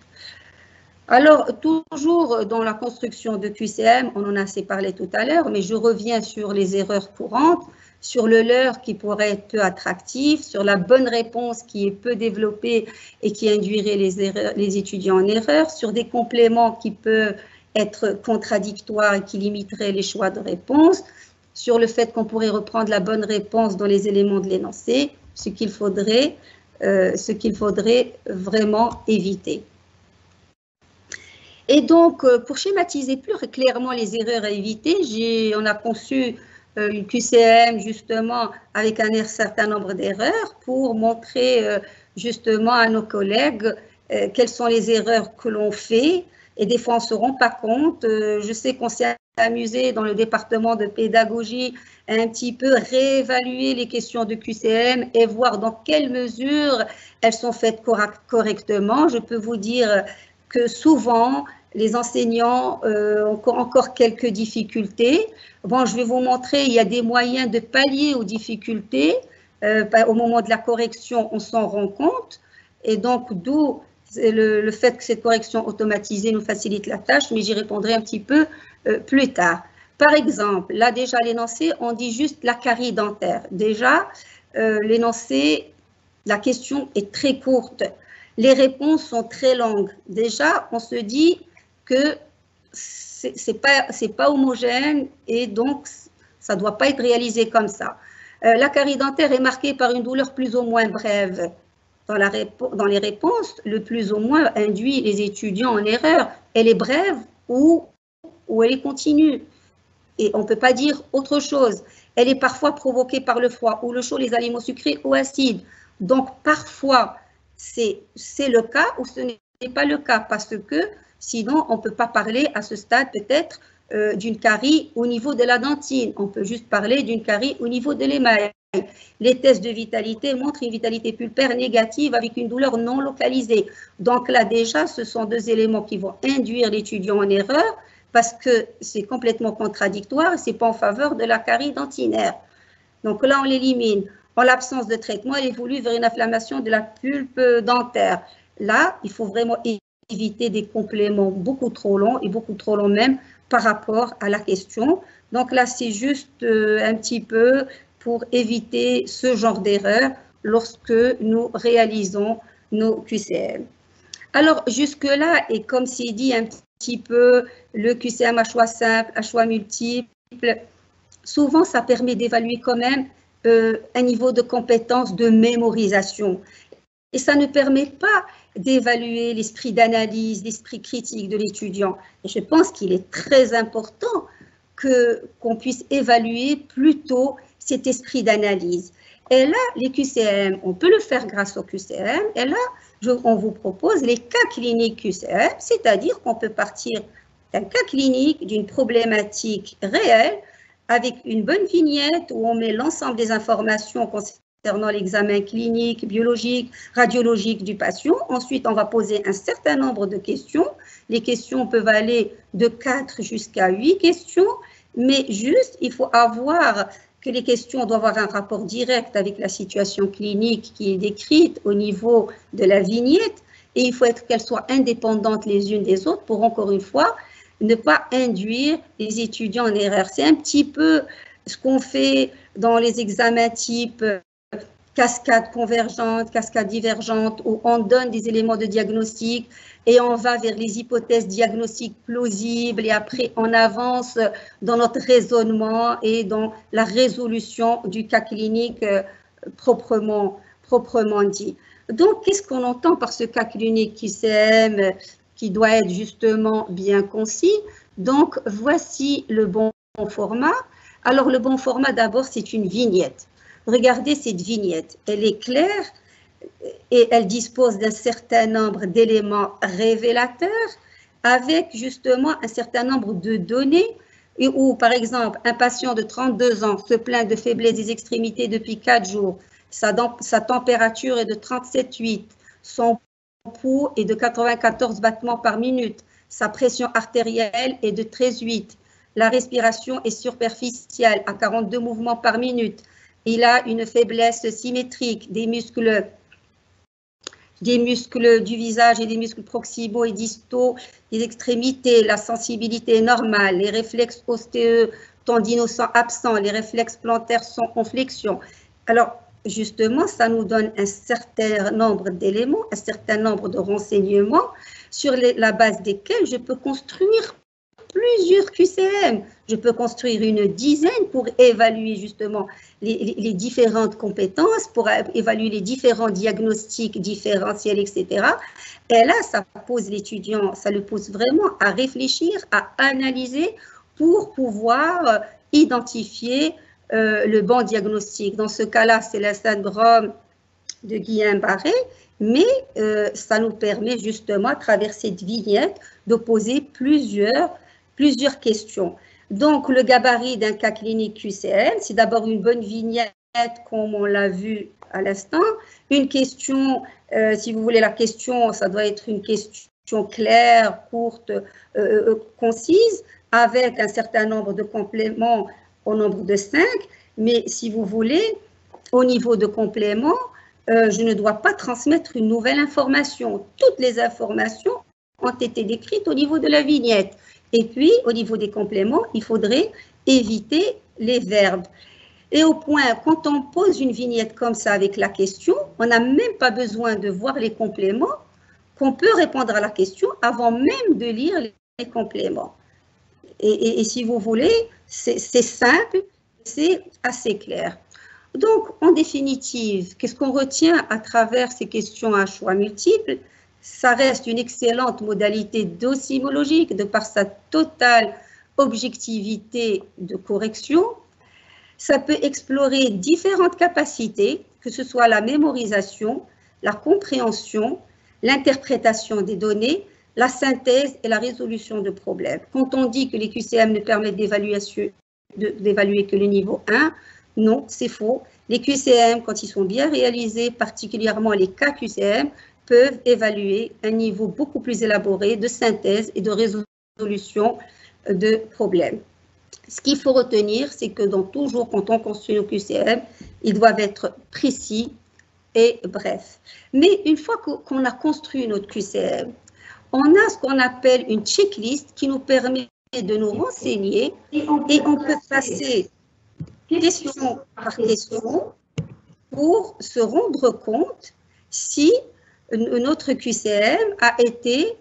Alors, toujours dans la construction de QCM, on en a assez parlé tout à l'heure, mais je reviens sur les erreurs courantes, sur le leurre qui pourrait être peu attractif, sur la bonne réponse qui est peu développée et qui induirait les étudiants en erreur, sur des compléments qui peuvent être contradictoires et qui limiteraient les choix de réponse, sur le fait qu'on pourrait reprendre la bonne réponse dans les éléments de l'énoncé, ce qu'il faudrait vraiment éviter. Et donc, pour schématiser plus clairement les erreurs à éviter, on a conçu une QCM justement avec un certain nombre d'erreurs pour montrer justement à nos collègues quelles sont les erreurs que l'on fait. Et des fois, on ne se rend pas compte. Je sais qu'on s'est amusé dans le département de pédagogie à un petit peu réévaluer les questions de QCM et voir dans quelle mesure elles sont faites correctement. Je peux vous dire que souvent, les enseignants ont encore quelques difficultés. Bon, je vais vous montrer, il y a des moyens de pallier aux difficultés. Au moment de la correction, on s'en rend compte. Et donc, d'où le fait que cette correction automatisée nous facilite la tâche, mais j'y répondrai un petit peu plus tard. Par exemple, là déjà l'énoncé, on dit juste la carie dentaire. Déjà, l'énoncé, la question est très courte. Les réponses sont très longues. Déjà, on se dit que c'est pas homogène et donc ça ne doit pas être réalisé comme ça. La carie dentaire est marquée par une douleur plus ou moins brève. Dans les réponses, le plus ou moins induit les étudiants en erreur. Elle est brève ou elle est continue. Et on ne peut pas dire autre chose. Elle est parfois provoquée par le froid ou le chaud, les aliments sucrés ou acides. Donc, parfois, c'est le cas ou ce n'est pas le cas parce que sinon, on ne peut pas parler à ce stade peut-être d'une carie au niveau de la dentine. On peut juste parler d'une carie au niveau de l'émail. Les tests de vitalité montrent une vitalité pulpaire négative avec une douleur non localisée. Donc là, déjà, ce sont deux éléments qui vont induire l'étudiant en erreur parce que c'est complètement contradictoire et ce n'est pas en faveur de la carie dentinaire. Donc là, on l'élimine. En l'absence de traitement, elle évolue vers une inflammation de la pulpe dentaire. Là, il faut vraiment éviter des compléments beaucoup trop longs et beaucoup trop longs même par rapport à la question. Donc là, c'est juste un petit peu pour éviter ce genre d'erreur lorsque nous réalisons nos QCM. Alors, jusque-là, et comme c'est dit un petit peu, le QCM à choix simple, à choix multiple, souvent, ça permet d'évaluer quand même un niveau de compétence de mémorisation. Et ça ne permet pas d'évaluer l'esprit d'analyse, l'esprit critique de l'étudiant. Et je pense qu'il est très important qu'on puisse évaluer plutôt cet esprit d'analyse. Et là, les QCM, on peut le faire grâce au QCM. Et là, on vous propose les cas cliniques QCM, c'est-à-dire qu'on peut partir d'un cas clinique, d'une problématique réelle, avec une bonne vignette où on met l'ensemble des informations concernant l'examen clinique, biologique, radiologique du patient. Ensuite, on va poser un certain nombre de questions. Les questions peuvent aller de 4 jusqu'à 8 questions, mais juste, il faut avoir que les questions doivent avoir un rapport direct avec la situation clinique qui est décrite au niveau de la vignette, et il faut qu'elles soient indépendantes les unes des autres pour, encore une fois, ne pas induire les étudiants en erreur. C'est un petit peu ce qu'on fait dans les examens type cascade convergente, cascade divergente, où on donne des éléments de diagnostic et on va vers les hypothèses diagnostiques plausibles et après on avance dans notre raisonnement et dans la résolution du cas clinique proprement dit. Donc, qu'est-ce qu'on entend par ce cas clinique QCM qui doit être justement bien concis? Donc, voici le bon format. Alors, le bon format, d'abord, c'est une vignette. Regardez cette vignette, elle est claire et elle dispose d'un certain nombre d'éléments révélateurs avec justement un certain nombre de données où, par exemple, un patient de 32 ans se plaint de faiblesse des extrémités depuis 4 jours, sa température est de 37,8, son pouls est de 94 battements par minute, sa pression artérielle est de 13,8, la respiration est superficielle à 42 mouvements par minute. Il a une faiblesse symétrique des muscles du visage et des muscles proximaux et distaux des extrémités. La sensibilité est normale. Les réflexes ostéo-tendinaux sont absents. Les réflexes plantaires sont en flexion. Alors, justement, ça nous donne un certain nombre d'éléments, un certain nombre de renseignements sur la base desquels je peux construire plusieurs QCM. Je peux construire une dizaine pour évaluer justement les différentes compétences, pour évaluer les différents diagnostics différentiels, etc. Et là, ça pose l'étudiant, ça le pousse vraiment à réfléchir, à analyser pour pouvoir identifier le bon diagnostic. Dans ce cas-là, c'est le syndrome de Guillain-Barré, mais ça nous permet justement, à travers cette vignette, de poser plusieurs questions. Donc, le gabarit d'un cas clinique QCM, c'est d'abord une bonne vignette, comme on l'a vu à l'instant. Une question, si vous voulez, la question, ça doit être une question claire, courte, concise, avec un certain nombre de compléments au nombre de 5. Mais si vous voulez, au niveau de compléments, je ne dois pas transmettre une nouvelle information. Toutes les informations ont été décrites au niveau de la vignette. Et puis, au niveau des compléments, il faudrait éviter les verbes. Et au point, quand on pose une vignette comme ça avec la question, on n'a même pas besoin de voir les compléments, qu'on peut répondre à la question avant même de lire les compléments. Et si vous voulez, c'est simple, c'est assez clair. Donc, en définitive, qu'est-ce qu'on retient à travers ces questions à choix multiples? Ça reste une excellente modalité docimologique de par sa totale objectivité de correction. Ça peut explorer différentes capacités, que ce soit la mémorisation, la compréhension, l'interprétation des données, la synthèse et la résolution de problèmes. Quand on dit que les QCM ne permettent d'évaluer que le niveau 1, non, c'est faux. Les QCM, quand ils sont bien réalisés, particulièrement les cas QCM, peuvent évaluer un niveau beaucoup plus élaboré de synthèse et de résolution de problèmes. Ce qu'il faut retenir, c'est que toujours quand on construit nos QCM, ils doivent être précis et brefs. Mais une fois qu'on a construit notre QCM, on a ce qu'on appelle une checklist qui nous permet de nous renseigner et on peut passer question par question pour se rendre compte si notre QCM a été,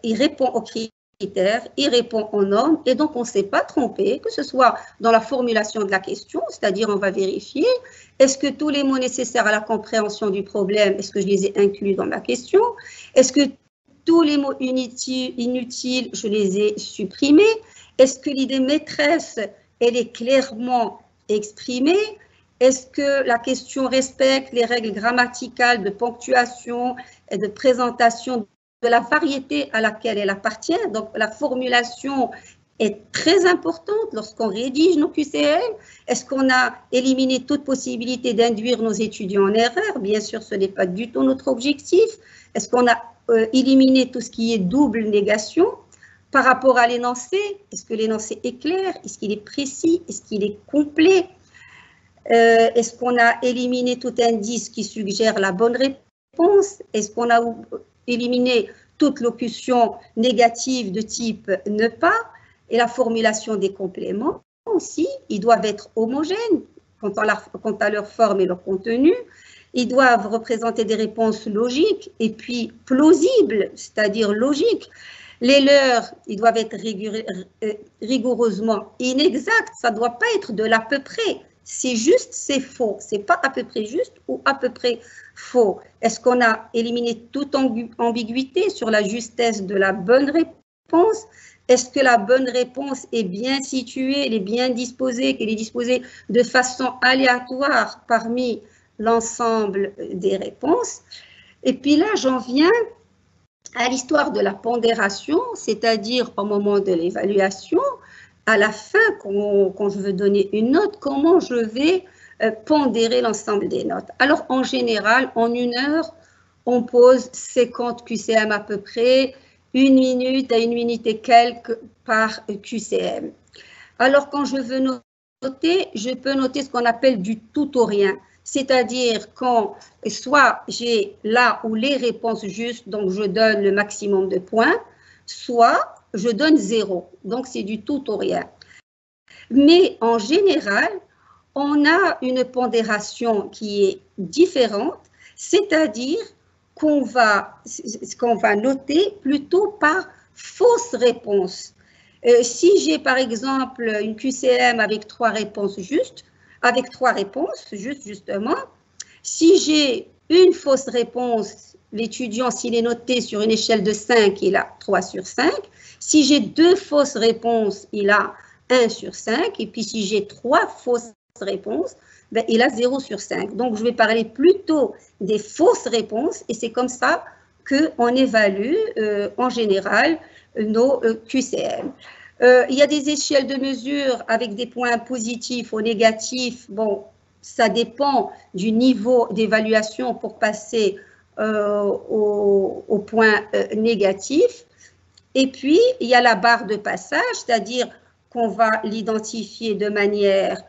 il répond aux critères, il répond aux normes, et donc on ne s'est pas trompé, que ce soit dans la formulation de la question, c'est-à-dire on va vérifier, est-ce que tous les mots nécessaires à la compréhension du problème, est-ce que je les ai inclus dans ma question, est-ce que tous les mots inutiles, je les ai supprimés, est-ce que l'idée maîtresse, elle est clairement exprimée, Est-ce que la question respecte les règles grammaticales de ponctuation et de présentation de la variété à laquelle elle appartient? Donc, la formulation est très importante lorsqu'on rédige nos QCM. Est-ce qu'on a éliminé toute possibilité d'induire nos étudiants en erreur? Bien sûr, ce n'est pas du tout notre objectif. Est-ce qu'on a éliminé tout ce qui est double négation? Par rapport à l'énoncé, est-ce que l'énoncé est clair? Est-ce qu'il est précis? Est-ce qu'il est complet? Est-ce qu'on a éliminé tout indice qui suggère la bonne réponse? Est-ce qu'on a éliminé toute locution négative de type ne pas? Et la formulation des compléments aussi, ils doivent être homogènes quant à leur forme et leur contenu. Ils doivent représenter des réponses logiques et puis plausibles, c'est-à-dire logiques. Les leurs, ils doivent être rigoureusement inexacts. Ça ne doit pas être de l'à peu près. C'est juste, c'est faux. C'est pas à peu près juste ou à peu près faux. Est-ce qu'on a éliminé toute ambiguïté sur la justesse de la bonne réponse? Est-ce que la bonne réponse est bien située, elle est bien disposée, qu'elle est disposée de façon aléatoire parmi l'ensemble des réponses? Et puis là, j'en viens à l'histoire de la pondération, c'est-à-dire au moment de l'évaluation, à la fin, quand je veux donner une note, comment je vais pondérer l'ensemble des notes. Alors, en général, en 1 heure, on pose 50 QCM à peu près, 1 minute à 1 minute et quelques par QCM. Alors, quand je veux noter, je peux noter ce qu'on appelle du tout ou rien. C'est-à-dire quand soit j'ai là ou les réponses justes, donc je donne le maximum de points, soit je donne 0, donc c'est du tout ou rien. Mais en général, on a une pondération qui est différente, c'est-à-dire qu'on va noter plutôt par fausse réponse. Si j'ai par exemple une QCM avec 3 réponses justes, justement, si j'ai une fausse réponse, l'étudiant, s'il est noté sur une échelle de 5, il a 3 sur 5. Si j'ai 2 fausses réponses, il a 1 sur 5. Et puis si j'ai 3 fausses réponses, ben, il a 0 sur 5. Donc je vais parler plutôt des fausses réponses et c'est comme ça qu'on évalue en général nos QCM. Il y a des échelles de mesure avec des points positifs ou négatifs. Bon, ça dépend du niveau d'évaluation pour passer au point négatif. Et puis, il y a la barre de passage, c'est-à-dire qu'on va l'identifier de manière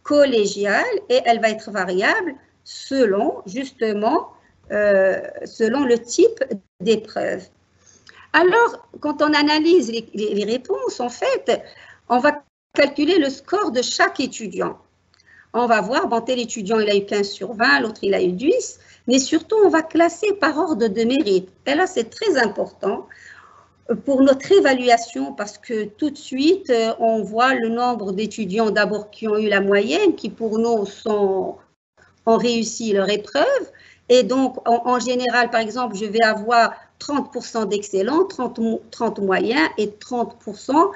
collégiale et elle va être variable selon, justement, selon le type d'épreuve. Alors, quand on analyse les réponses, en fait, on va calculer le score de chaque étudiant. On va voir, bon, tel étudiant, il a eu 15 sur 20, l'autre, il a eu 10, mais surtout, on va classer par ordre de mérite. Et là, c'est très important pour notre évaluation parce que tout de suite, on voit le nombre d'étudiants d'abord qui ont eu la moyenne, qui pour nous ont réussi leur épreuve. Et donc, en général, par exemple, je vais avoir 30% d'excellents, 30 moyens et 30%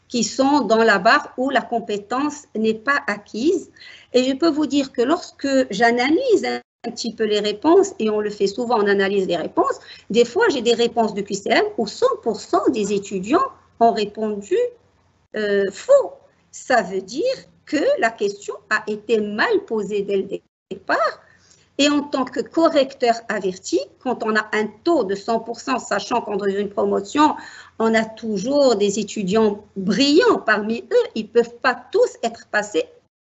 qui sont dans la barre où la compétence n'est pas acquise. Et je peux vous dire que lorsque j'analyse un petit peu les réponses, et on le fait souvent, on analyse les réponses, des fois j'ai des réponses de QCM où 100% des étudiants ont répondu faux. Ça veut dire que la question a été mal posée dès le départ. Et en tant que correcteur averti, quand on a un taux de 100%, sachant qu'en une promotion, on a toujours des étudiants brillants parmi eux, ils ne peuvent pas tous être passés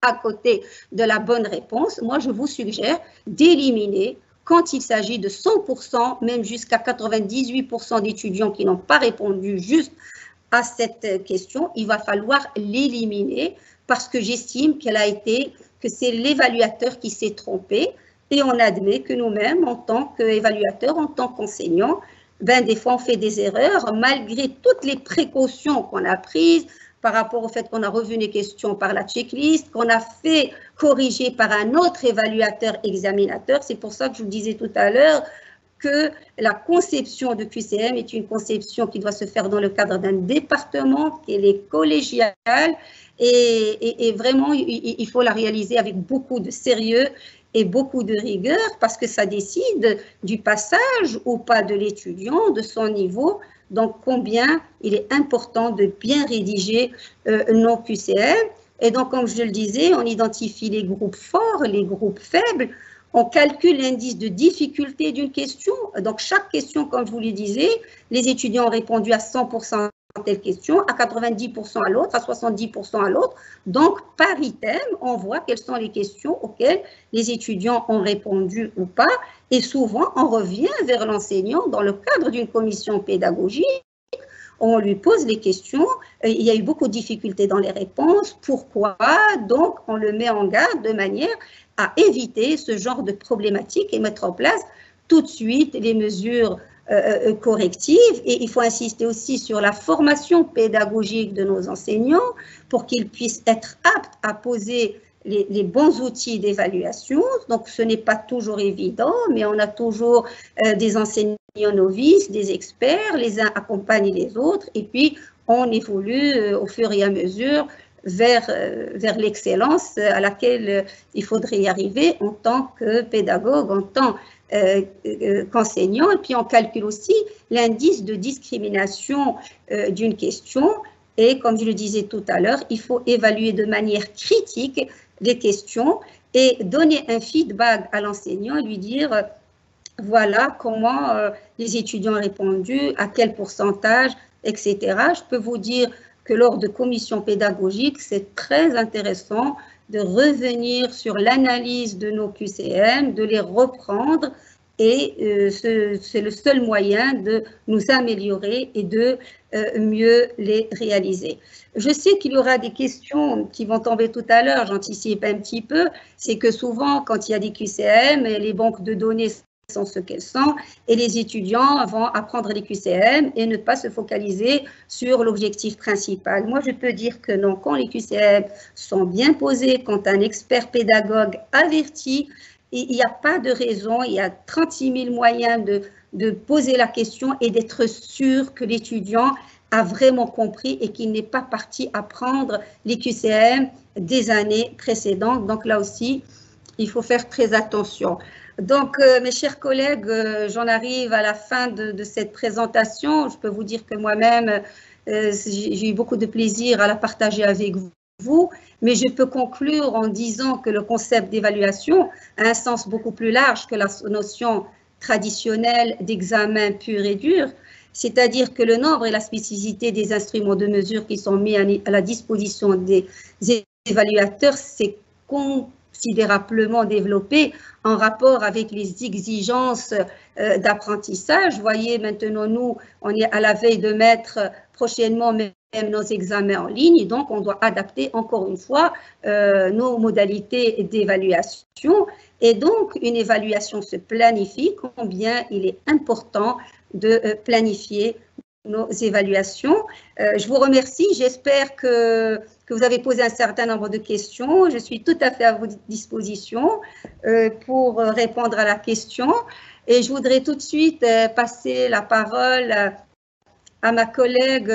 à côté de la bonne réponse. Moi, je vous suggère d'éliminer, quand il s'agit de 100%, même jusqu'à 98% d'étudiants qui n'ont pas répondu juste à cette question, il va falloir l'éliminer parce que j'estime que c'est l'évaluateur qui s'est trompé. Et on admet que nous-mêmes, en tant qu'évaluateurs, en tant qu'enseignants, ben, des fois on fait des erreurs malgré toutes les précautions qu'on a prises par rapport au fait qu'on a revu les questions par la checklist, qu'on a fait corriger par un autre évaluateur examinateur. C'est pour ça que je vous disais tout à l'heure que la conception de QCM est une conception qui doit se faire dans le cadre d'un département, qu'elle est collégiale, et vraiment, il faut la réaliser avec beaucoup de sérieux et beaucoup de rigueur, parce que ça décide du passage ou pas de l'étudiant, de son niveau. Donc, combien il est important de bien rédiger nos QCM. Et donc, comme je le disais, on identifie les groupes forts, les groupes faibles. On calcule l'indice de difficulté d'une question. Donc, chaque question, comme je vous le disais, les étudiants ont répondu à 100% à telle question, à 90% à l'autre, à 70% à l'autre. Donc, par item, on voit quelles sont les questions auxquelles les étudiants ont répondu ou pas. Et souvent, on revient vers l'enseignant dans le cadre d'une commission pédagogique. On lui pose les questions, il y a eu beaucoup de difficultés dans les réponses, pourquoi? Donc, on le met en garde de manière à éviter ce genre de problématique et mettre en place tout de suite les mesures correctives. Et il faut insister aussi sur la formation pédagogique de nos enseignants pour qu'ils puissent être aptes à poser les bons outils d'évaluation. Donc, ce n'est pas toujours évident, mais on a toujours des enseignants novices, des experts, les uns accompagnent les autres, et puis on évolue au fur et à mesure vers l'excellence à laquelle il faudrait y arriver en tant que pédagogue, en tant qu'enseignant. Et puis on calcule aussi l'indice de discrimination d'une question, et comme je le disais tout à l'heure, il faut évaluer de manière critique les questions et donner un feedback à l'enseignant et lui dire voilà comment les étudiants ont répondu, à quel pourcentage, etc. Je peux vous dire que lors de commissions pédagogiques, c'est très intéressant de revenir sur l'analyse de nos QCM, de les reprendre, et c'est le seul moyen de nous améliorer et de mieux les réaliser. Je sais qu'il y aura des questions qui vont tomber tout à l'heure, j'anticipe un petit peu, c'est que souvent quand il y a des QCM, les banques de données sont ce qu'elles sont, et les étudiants vont apprendre les QCM et ne pas se focaliser sur l'objectif principal. Moi, je peux dire que non, quand les QCM sont bien posés, quand un expert pédagogue avertit, il n'y a pas de raison, il y a 36 000 moyens de poser la question et d'être sûr que l'étudiant a vraiment compris et qu'il n'est pas parti apprendre les QCM des années précédentes. Donc là aussi, il faut faire très attention. Donc, mes chers collègues, j'en arrive à la fin de cette présentation. Je peux vous dire que moi-même, j'ai eu beaucoup de plaisir à la partager avec vous, mais je peux conclure en disant que le concept d'évaluation a un sens beaucoup plus large que la notion traditionnelle d'examen pur et dur, c'est-à-dire que le nombre et la spécificité des instruments de mesure qui sont mis à la disposition des évaluateurs, c'est considérablement développé en rapport avec les exigences d'apprentissage. Vous voyez, maintenant, nous, on est à la veille de mettre prochainement même nos examens en ligne, donc on doit adapter encore une fois nos modalités d'évaluation. Et donc, une évaluation se planifie, combien il est important de planifier nos évaluations. Je vous remercie, j'espère que vous avez posé un certain nombre de questions. Je suis tout à fait à votre disposition pour répondre à la question. Et je voudrais tout de suite passer la parole à ma collègue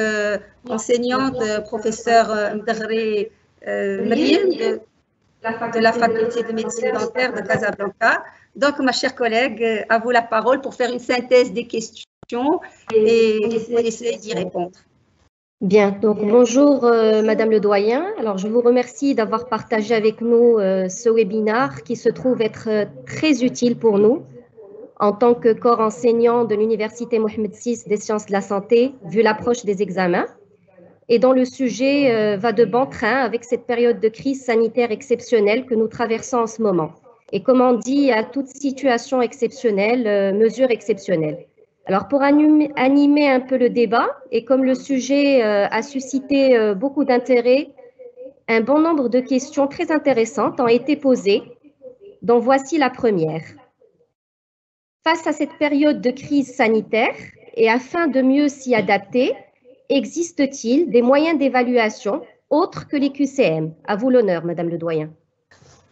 enseignante, professeure Mdagri Meriem, de la faculté de médecine dentaire de Casablanca. Donc, ma chère collègue, à vous la parole pour faire une synthèse des questions et essayer d'y répondre. Bien, donc bonjour Madame le Doyen. Alors je vous remercie d'avoir partagé avec nous ce webinaire qui se trouve être très utile pour nous en tant que corps enseignant de l'Université Mohamed VI des sciences de la santé, vu l'approche des examens, et dont le sujet va de bon train avec cette période de crise sanitaire exceptionnelle que nous traversons en ce moment. Et comme on dit, à toute situation exceptionnelle, mesure exceptionnelle. Alors, pour animer un peu le débat, et comme le sujet a suscité beaucoup d'intérêt, un bon nombre de questions très intéressantes ont été posées, dont voici la première. Face à cette période de crise sanitaire, et afin de mieux s'y adapter, existe-t-il des moyens d'évaluation autres que les QCM? À vous l'honneur, Madame le Doyen.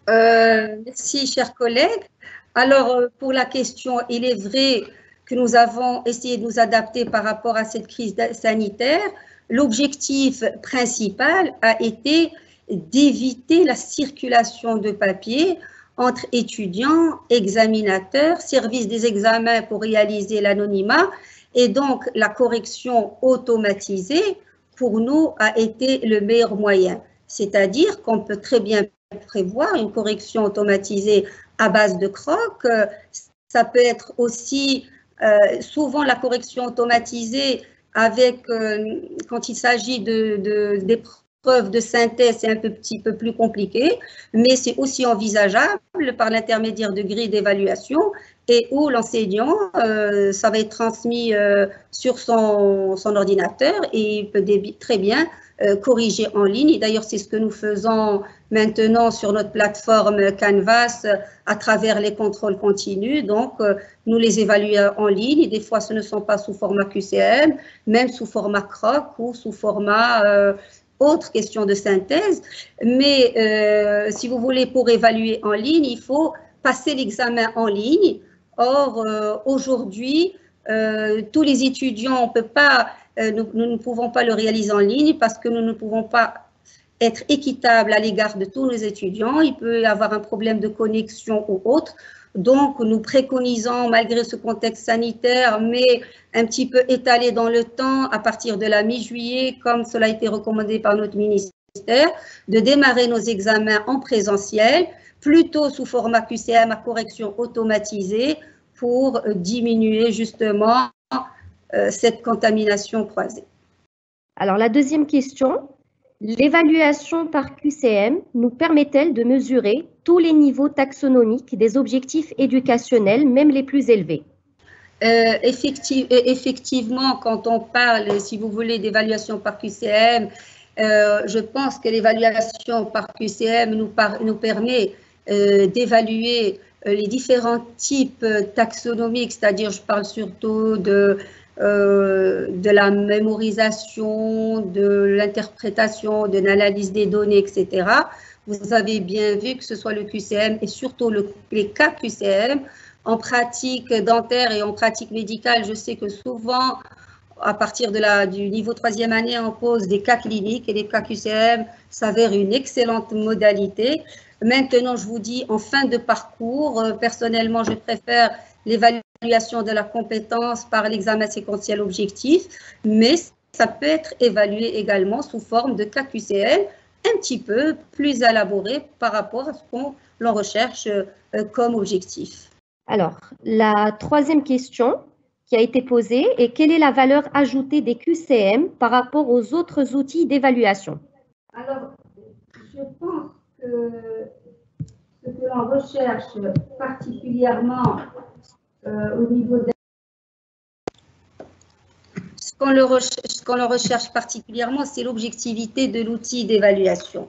Merci, chers collègues. Alors, pour la question, il est vrai que nous avons essayé de nous adapter par rapport à cette crise sanitaire, l'objectif principal a été d'éviter la circulation de papier entre étudiants, examinateurs, service des examens pour réaliser l'anonymat, et donc la correction automatisée pour nous a été le meilleur moyen. C'est-à-dire qu'on peut très bien prévoir une correction automatisée à base de croc. Ça peut être aussi souvent la correction automatisée avec, quand il s'agit d'épreuves de synthèse, c'est un petit peu plus compliqué, mais c'est aussi envisageable par l'intermédiaire de grilles d'évaluation et où l'enseignant, ça va être transmis sur son ordinateur et il peut très bien corriger en ligne. Et d'ailleurs, c'est ce que nous faisons maintenant sur notre plateforme Canvas à travers les contrôles continus. Donc, nous les évaluons en ligne. Et des fois, ce ne sont pas sous format QCM, même sous format CROC ou sous format autre question de synthèse. Mais si vous voulez, pour évaluer en ligne, il faut passer l'examen en ligne. Or, aujourd'hui, tous les étudiants, on peut pas, nous ne pouvons pas le réaliser en ligne parce que nous ne pouvons pas être équitables à l'égard de tous les étudiants. Il peut y avoir un problème de connexion ou autre. Donc, nous préconisons, malgré ce contexte sanitaire, mais un petit peu étalé dans le temps, à partir de la mi-juillet, comme cela a été recommandé par notre ministère, de démarrer nos examens en présentiel, plutôt sous format QCM à correction automatisée, pour diminuer justement cette contamination croisée. Alors, la deuxième question, l'évaluation par QCM nous permet-elle de mesurer tous les niveaux taxonomiques des objectifs éducationnels, même les plus élevés? Effectivement, quand on parle, si vous voulez, d'évaluation par QCM, je pense que l'évaluation par QCM nous permet d'évaluer les différents types taxonomiques, c'est-à-dire je parle surtout de la mémorisation, de l'interprétation, de l'analyse des données, etc. Vous avez bien vu que ce soit le QCM et surtout les cas QCM. En pratique dentaire et en pratique médicale, je sais que souvent, à partir du niveau 3e année, on pose des cas cliniques et les cas QCM s'avèrent une excellente modalité. Maintenant, je vous dis, en fin de parcours, personnellement, je préfère l'évaluation de la compétence par l'examen séquentiel objectif, mais ça peut être évalué également sous forme de cas QCM un petit peu plus élaboré par rapport à ce qu'on recherche comme objectif. Alors, la troisième question qui a été posée est quelle est la valeur ajoutée des QCM par rapport aux autres outils d'évaluation? Alors, je pense que ce que l'on recherche particulièrement au niveau de... Ce qu'on le recherche particulièrement, c'est l'objectivité de l'outil d'évaluation.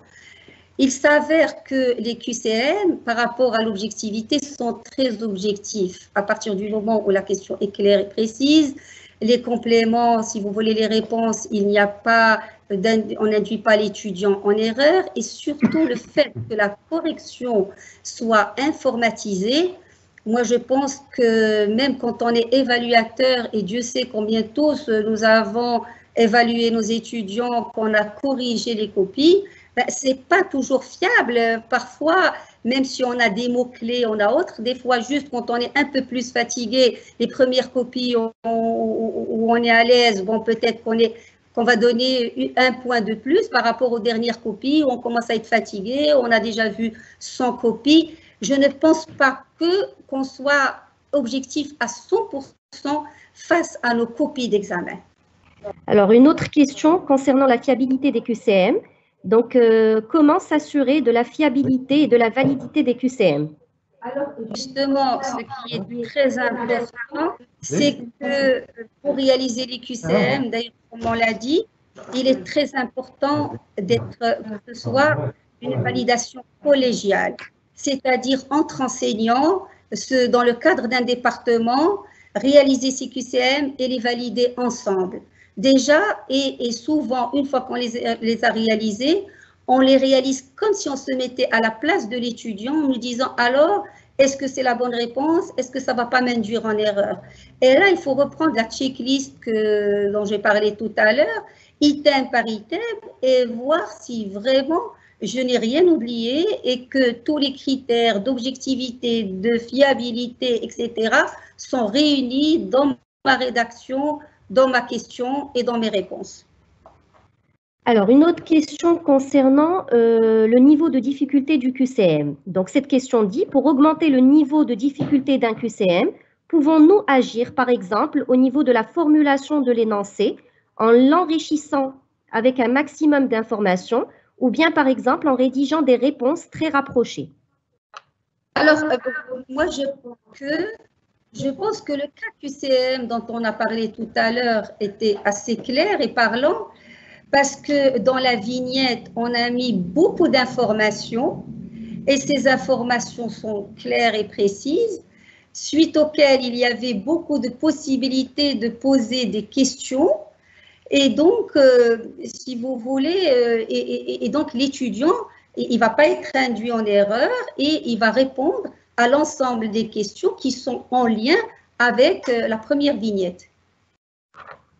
Il s'avère que les QCM, par rapport à l'objectivité, sont très objectifs. À partir du moment où la question est claire et précise, les compléments, si vous voulez les réponses, il n'y a pas, on n'induit pas l'étudiant en erreur, et surtout le fait que la correction soit informatisée. Moi, je pense que même quand on est évaluateur, et Dieu sait combien tous nous avons évalué nos étudiants, qu'on a corrigé les copies, ben, ce n'est pas toujours fiable. Parfois, même si on a des mots-clés, on a autre. Des fois, juste quand on est un peu plus fatigué, les premières copies où on est à l'aise, bon, peut-être qu'on va donner un point de plus par rapport aux dernières copies, où on commence à être fatigué, on a déjà vu 100 copies. Je ne pense pas qu'on soit objectif à 100% face à nos copies d'examen. Alors, une autre question concernant la fiabilité des QCM. Donc, comment s'assurer de la fiabilité et de la validité des QCM? Alors, justement, ce qui est très important, c'est que pour réaliser les QCM, d'ailleurs, comme on l'a dit, il est très important que ce soit une validation collégiale, c'est-à-dire entre enseignants, dans le cadre d'un département, réaliser ces QCM et les valider ensemble. Déjà, et souvent, une fois qu'on les a réalisés, on les réalise comme si on se mettait à la place de l'étudiant en nous disant alors, Est-ce que c'est la bonne réponse? Est-ce que ça ne va pas m'induire en erreur? Et là, il faut reprendre la checklist dont j'ai parlé tout à l'heure, item par item, et voir si vraiment je n'ai rien oublié et que tous les critères d'objectivité, de fiabilité, etc. sont réunis dans ma rédaction, dans ma question et dans mes réponses. Alors, une autre question concernant le niveau de difficulté du QCM. Donc, cette question dit, pour augmenter le niveau de difficulté d'un QCM, pouvons-nous agir, par exemple, au niveau de la formulation de l'énoncé en l'enrichissant avec un maximum d'informations ou bien, par exemple, en rédigeant des réponses très rapprochées? Alors, moi, je pense que le cas QCM dont on a parlé tout à l'heure était assez clair et parlant, parce que dans la vignette, on a mis beaucoup d'informations et ces informations sont claires et précises, suite auxquelles il y avait beaucoup de possibilités de poser des questions. Et donc, si vous voulez, et donc l'étudiant, il ne va pas être induit en erreur et il va répondre à l'ensemble des questions qui sont en lien avec la première vignette.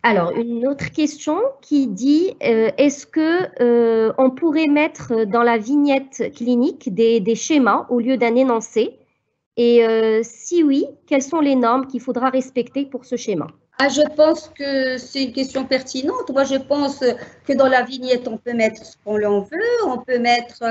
Alors, une autre question qui dit, est-ce qu'on pourrait mettre dans la vignette clinique des schémas au lieu d'un énoncé? Et si oui, quelles sont les normes qu'il faudra respecter pour ce schéma? Je pense que c'est une question pertinente. Moi, je pense que dans la vignette, on peut mettre ce qu'on veut. On peut mettre,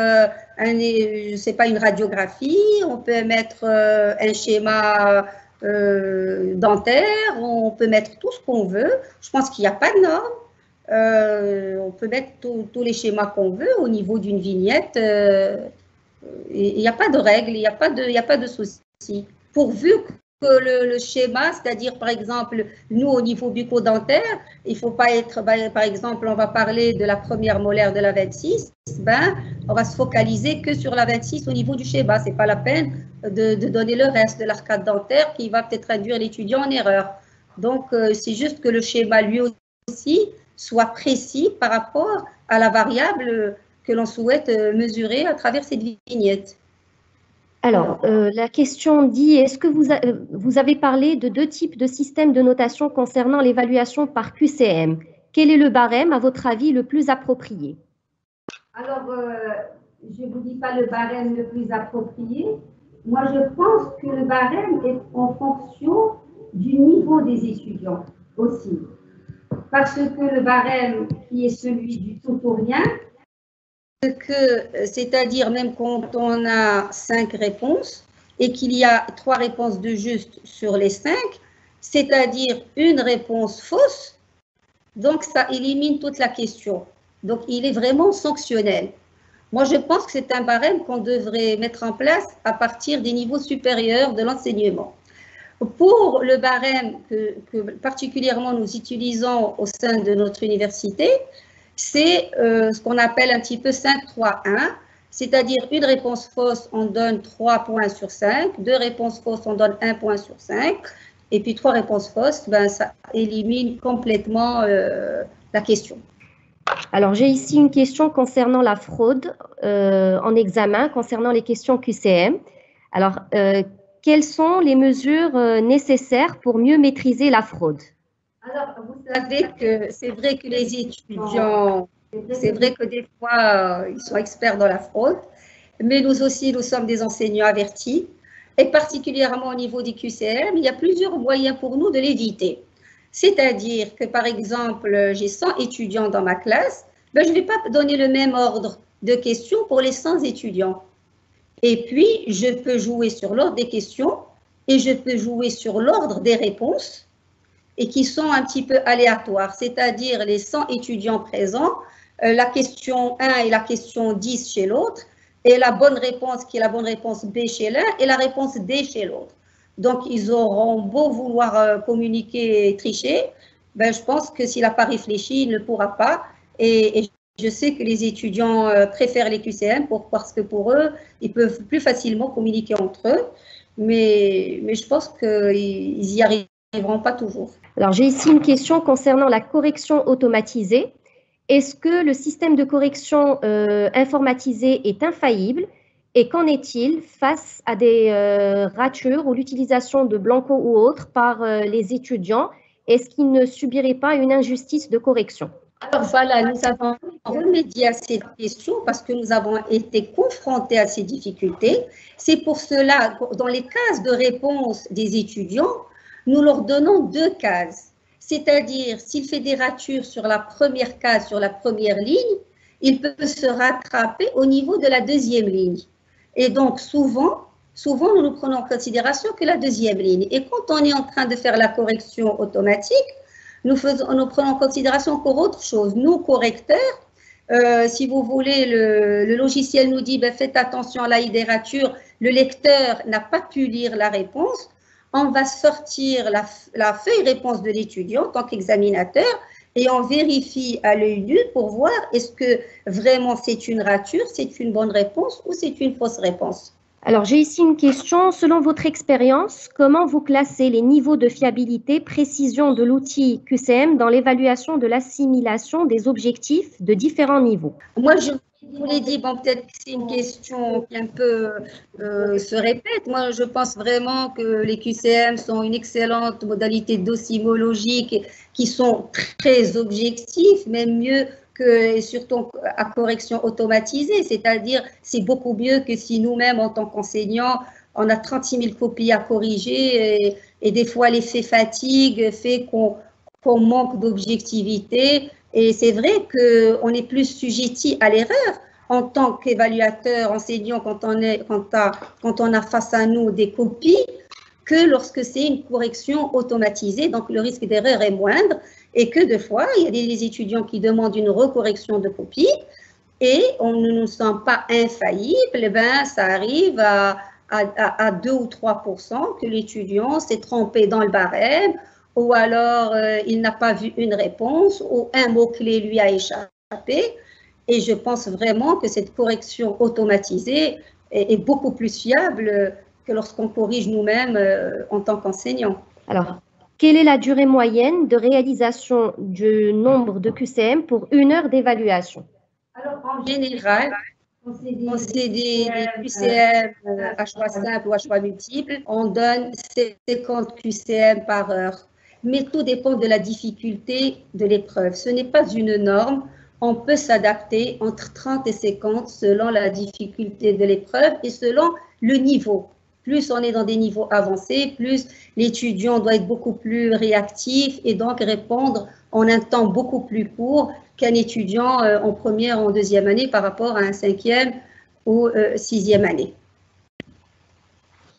je sais pas, une radiographie. On peut mettre un schéma dentaire, on peut mettre tout ce qu'on veut. Je pense qu'il n'y a pas de normes. On peut mettre tous les schémas qu'on veut au niveau d'une vignette. Il n'y a pas de règles, il n'y a pas de souci. Pourvu que le schéma, c'est-à-dire par exemple, nous au niveau bucco-dentaire, il ne faut pas être, par exemple, on va parler de la première molaire de la 26, on va se focaliser que sur la 26 au niveau du schéma. Ce n'est pas la peine de donner le reste de l'arcade dentaire qui va peut-être induire l'étudiant en erreur. Donc, c'est juste que le schéma lui aussi soit précis par rapport à la variable que l'on souhaite mesurer à travers cette vignette. Alors, la question dit, est-ce que vous avez parlé de deux types de systèmes de notation concernant l'évaluation par QCM? Quel est le barème, à votre avis, le plus approprié? Alors, je ne vous dis pas le barème le plus approprié. Moi, je pense que le barème est en fonction du niveau des étudiants aussi. Parce que le barème qui est celui du tout ou rien, c'est-à-dire même quand on a 5 réponses et qu'il y a 3 réponses de juste sur les 5, c'est-à-dire une réponse fausse, donc ça élimine toute la question. Donc il est vraiment sanctionnel. Moi je pense que c'est un barème qu'on devrait mettre en place à partir des niveaux supérieurs de l'enseignement. Pour le barème que particulièrement nous utilisons au sein de notre université, c'est ce qu'on appelle un petit peu 5-3-1, c'est-à-dire une réponse fausse, on donne 3 points sur 5, 2 réponses fausses, on donne 1 point sur 5, et puis 3 réponses fausses, ça élimine complètement la question. Alors, j'ai ici une question concernant la fraude en examen, concernant les questions QCM. Alors, quelles sont les mesures nécessaires pour mieux maîtriser la fraude? Alors, vous savez que c'est vrai que les étudiants, c'est vrai que des fois, ils sont experts dans la fraude, mais nous aussi, nous sommes des enseignants avertis, et particulièrement au niveau des QCM, il y a plusieurs moyens pour nous de l'éviter. C'est-à-dire que, par exemple, j'ai 100 étudiants dans ma classe, je ne vais pas donner le même ordre de questions pour les 100 étudiants. Et puis, je peux jouer sur l'ordre des questions et je peux jouer sur l'ordre des réponses, et qui sont un petit peu aléatoires, c'est-à-dire les 100 étudiants présents, la question 1 et la question 10 chez l'autre, et la bonne réponse qui est la bonne réponse B chez l'un et la réponse D chez l'autre. Donc, ils auront beau vouloir communiquer et tricher, je pense que s'il n'a pas réfléchi, il ne pourra pas. Et je sais que les étudiants préfèrent les QCM parce que pour eux, ils peuvent plus facilement communiquer entre eux, mais je pense qu'ils y arriveront pas toujours. Alors, j'ai ici une question concernant la correction automatisée. Est-ce que le système de correction informatisé est infaillible? Et qu'en est-il face à des ratures ou l'utilisation de blanco ou autres par les étudiants? Est-ce qu'ils ne subiraient pas une injustice de correction? Alors voilà, nous avons remédié à cette question parce que nous avons été confrontés à ces difficultés. C'est pour cela, dans les cases de réponse des étudiants, nous leur donnons 2 cases. C'est-à-dire, s'il fait des ratures sur la première case, sur la première ligne, il peut se rattraper au niveau de la 2e ligne. Et donc, souvent, nous ne prenons en considération que la 2e ligne. Et quand on est en train de faire la correction automatique, nous prenons en considération encore autre chose. Nous, correcteurs, si vous voulez, le logiciel nous dit ben, faites attention à la littérature, le lecteur n'a pas pu lire la réponse, on va sortir la feuille réponse de l'étudiant en tant qu'examinateur et on vérifie à l'œil nu pour voir est-ce que vraiment c'est une rature, c'est une bonne réponse ou c'est une fausse réponse. Alors, j'ai ici une question. Selon votre expérience, comment vous classez les niveaux de fiabilité, précision de l'outil QCM dans l'évaluation de l'assimilation des objectifs de différents niveaux? Moi, je vous l'ai dit, bon, peut-être que c'est une question qui un peu se répète. Moi, je pense vraiment que les QCM sont une excellente modalité docimologique qui sont très objectifs, même mieux et surtout à correction automatisée, c'est-à-dire c'est beaucoup mieux que si nous-mêmes, en tant qu'enseignants, on a 36 000 copies à corriger et des fois l'effet fatigue fait qu'on manque d'objectivité. Et c'est vrai qu'on est plus sujetti à l'erreur en tant qu'évaluateur, enseignant, quand on a face à nous des copies, que lorsque c'est une correction automatisée, donc le risque d'erreur est moindre. Et que des fois, il y a des étudiants qui demandent une recorrection de copie et on ne nous sent pas infaillible, ben, ça arrive à 2 ou 3% que l'étudiant s'est trompé dans le barème ou alors il n'a pas vu une réponse ou un mot-clé lui a échappé. Et je pense vraiment que cette correction automatisée est beaucoup plus fiable que lorsqu'on corrige nous-mêmes en tant qu'enseignants. Alors, quelle est la durée moyenne de réalisation du nombre de QCM pour 1 heure d'évaluation? Alors, en général, on sait des QCM à choix simple ou à choix multiple, on donne 50 QCM par heure. Mais tout dépend de la difficulté de l'épreuve. Ce n'est pas une norme. On peut s'adapter entre 30 et 50 selon la difficulté de l'épreuve et selon le niveau. Plus on est dans des niveaux avancés, plus l'étudiant doit être beaucoup plus réactif et donc répondre en un temps beaucoup plus court qu'un étudiant en première ou en 2e année par rapport à un 5e ou 6e année.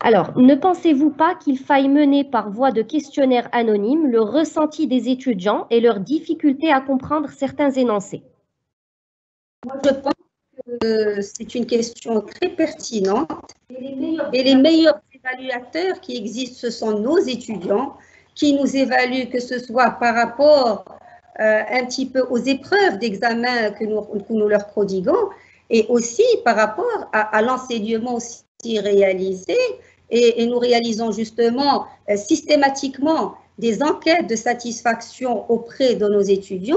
Alors, ne pensez-vous pas qu'il faille mener par voie de questionnaire anonyme le ressenti des étudiants et leur difficulté à comprendre certains énoncés? Moi, je pense que c'est une question très pertinente et les meilleurs évaluateurs qui existent, ce sont nos étudiants qui nous évaluent, que ce soit par rapport un petit peu aux épreuves d'examen que nous leur prodiguons et aussi par rapport à l'enseignement aussi réalisé. Et nous réalisons justement systématiquement des enquêtes de satisfaction auprès de nos étudiants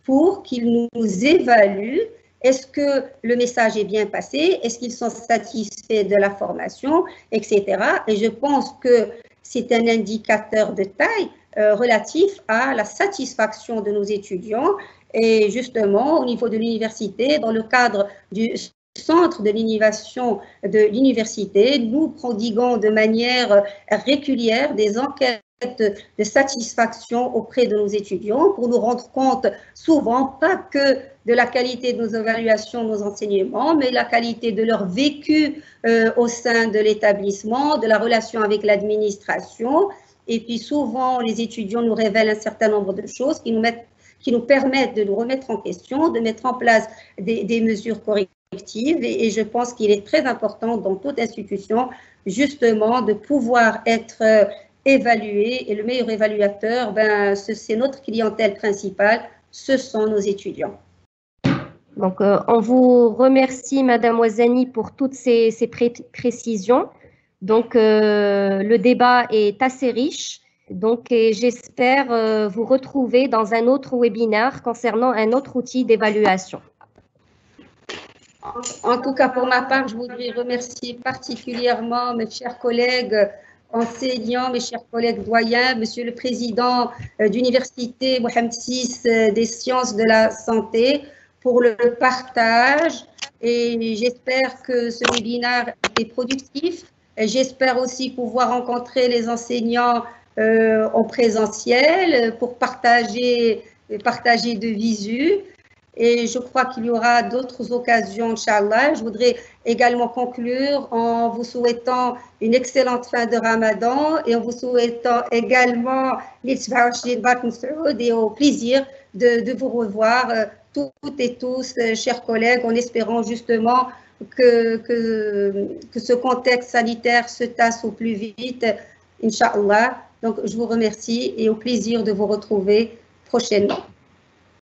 pour qu'ils nous évaluent. Est-ce que le message est bien passé? Est-ce qu'ils sont satisfaits de la formation, etc. Et je pense que c'est un indicateur de taille relatif à la satisfaction de nos étudiants. Et justement, au niveau de l'université, dans le cadre du centre de l'innovation de l'université, nous prodiguons de manière régulière des enquêtes de satisfaction auprès de nos étudiants pour nous rendre compte souvent pas que de la qualité de nos évaluations, de nos enseignements, mais la qualité de leur vécu au sein de l'établissement, de la relation avec l'administration. Et puis souvent, les étudiants nous révèlent un certain nombre de choses qui nous permettent de nous remettre en question, de mettre en place des mesures correctives. Et je pense qu'il est très important dans toute institution, justement, de pouvoir être évalué. Et le meilleur évaluateur, ben, c'est notre clientèle principale, ce sont nos étudiants. Donc, on vous remercie, Madame Ouazani, pour toutes ces précisions. Donc, le débat est assez riche. Donc, j'espère vous retrouver dans un autre webinaire concernant un autre outil d'évaluation. En tout cas, pour ma part, je voudrais remercier particulièrement mes chers collègues enseignants, mes chers collègues doyens, Monsieur le Président d'Université Mohamed VI des sciences de la santé pour le partage. Et j'espère que ce webinaire est productif. J'espère aussi pouvoir rencontrer les enseignants en présentiel pour partager de visu. Et je crois qu'il y aura d'autres occasions, Inch'Allah. Je voudrais également conclure en vous souhaitant une excellente fin de Ramadan et en vous souhaitant également et au plaisir de vous revoir toutes et tous, chers collègues, en espérant justement que ce contexte sanitaire se tasse au plus vite, Inch'Allah. Donc, je vous remercie et au plaisir de vous retrouver prochainement.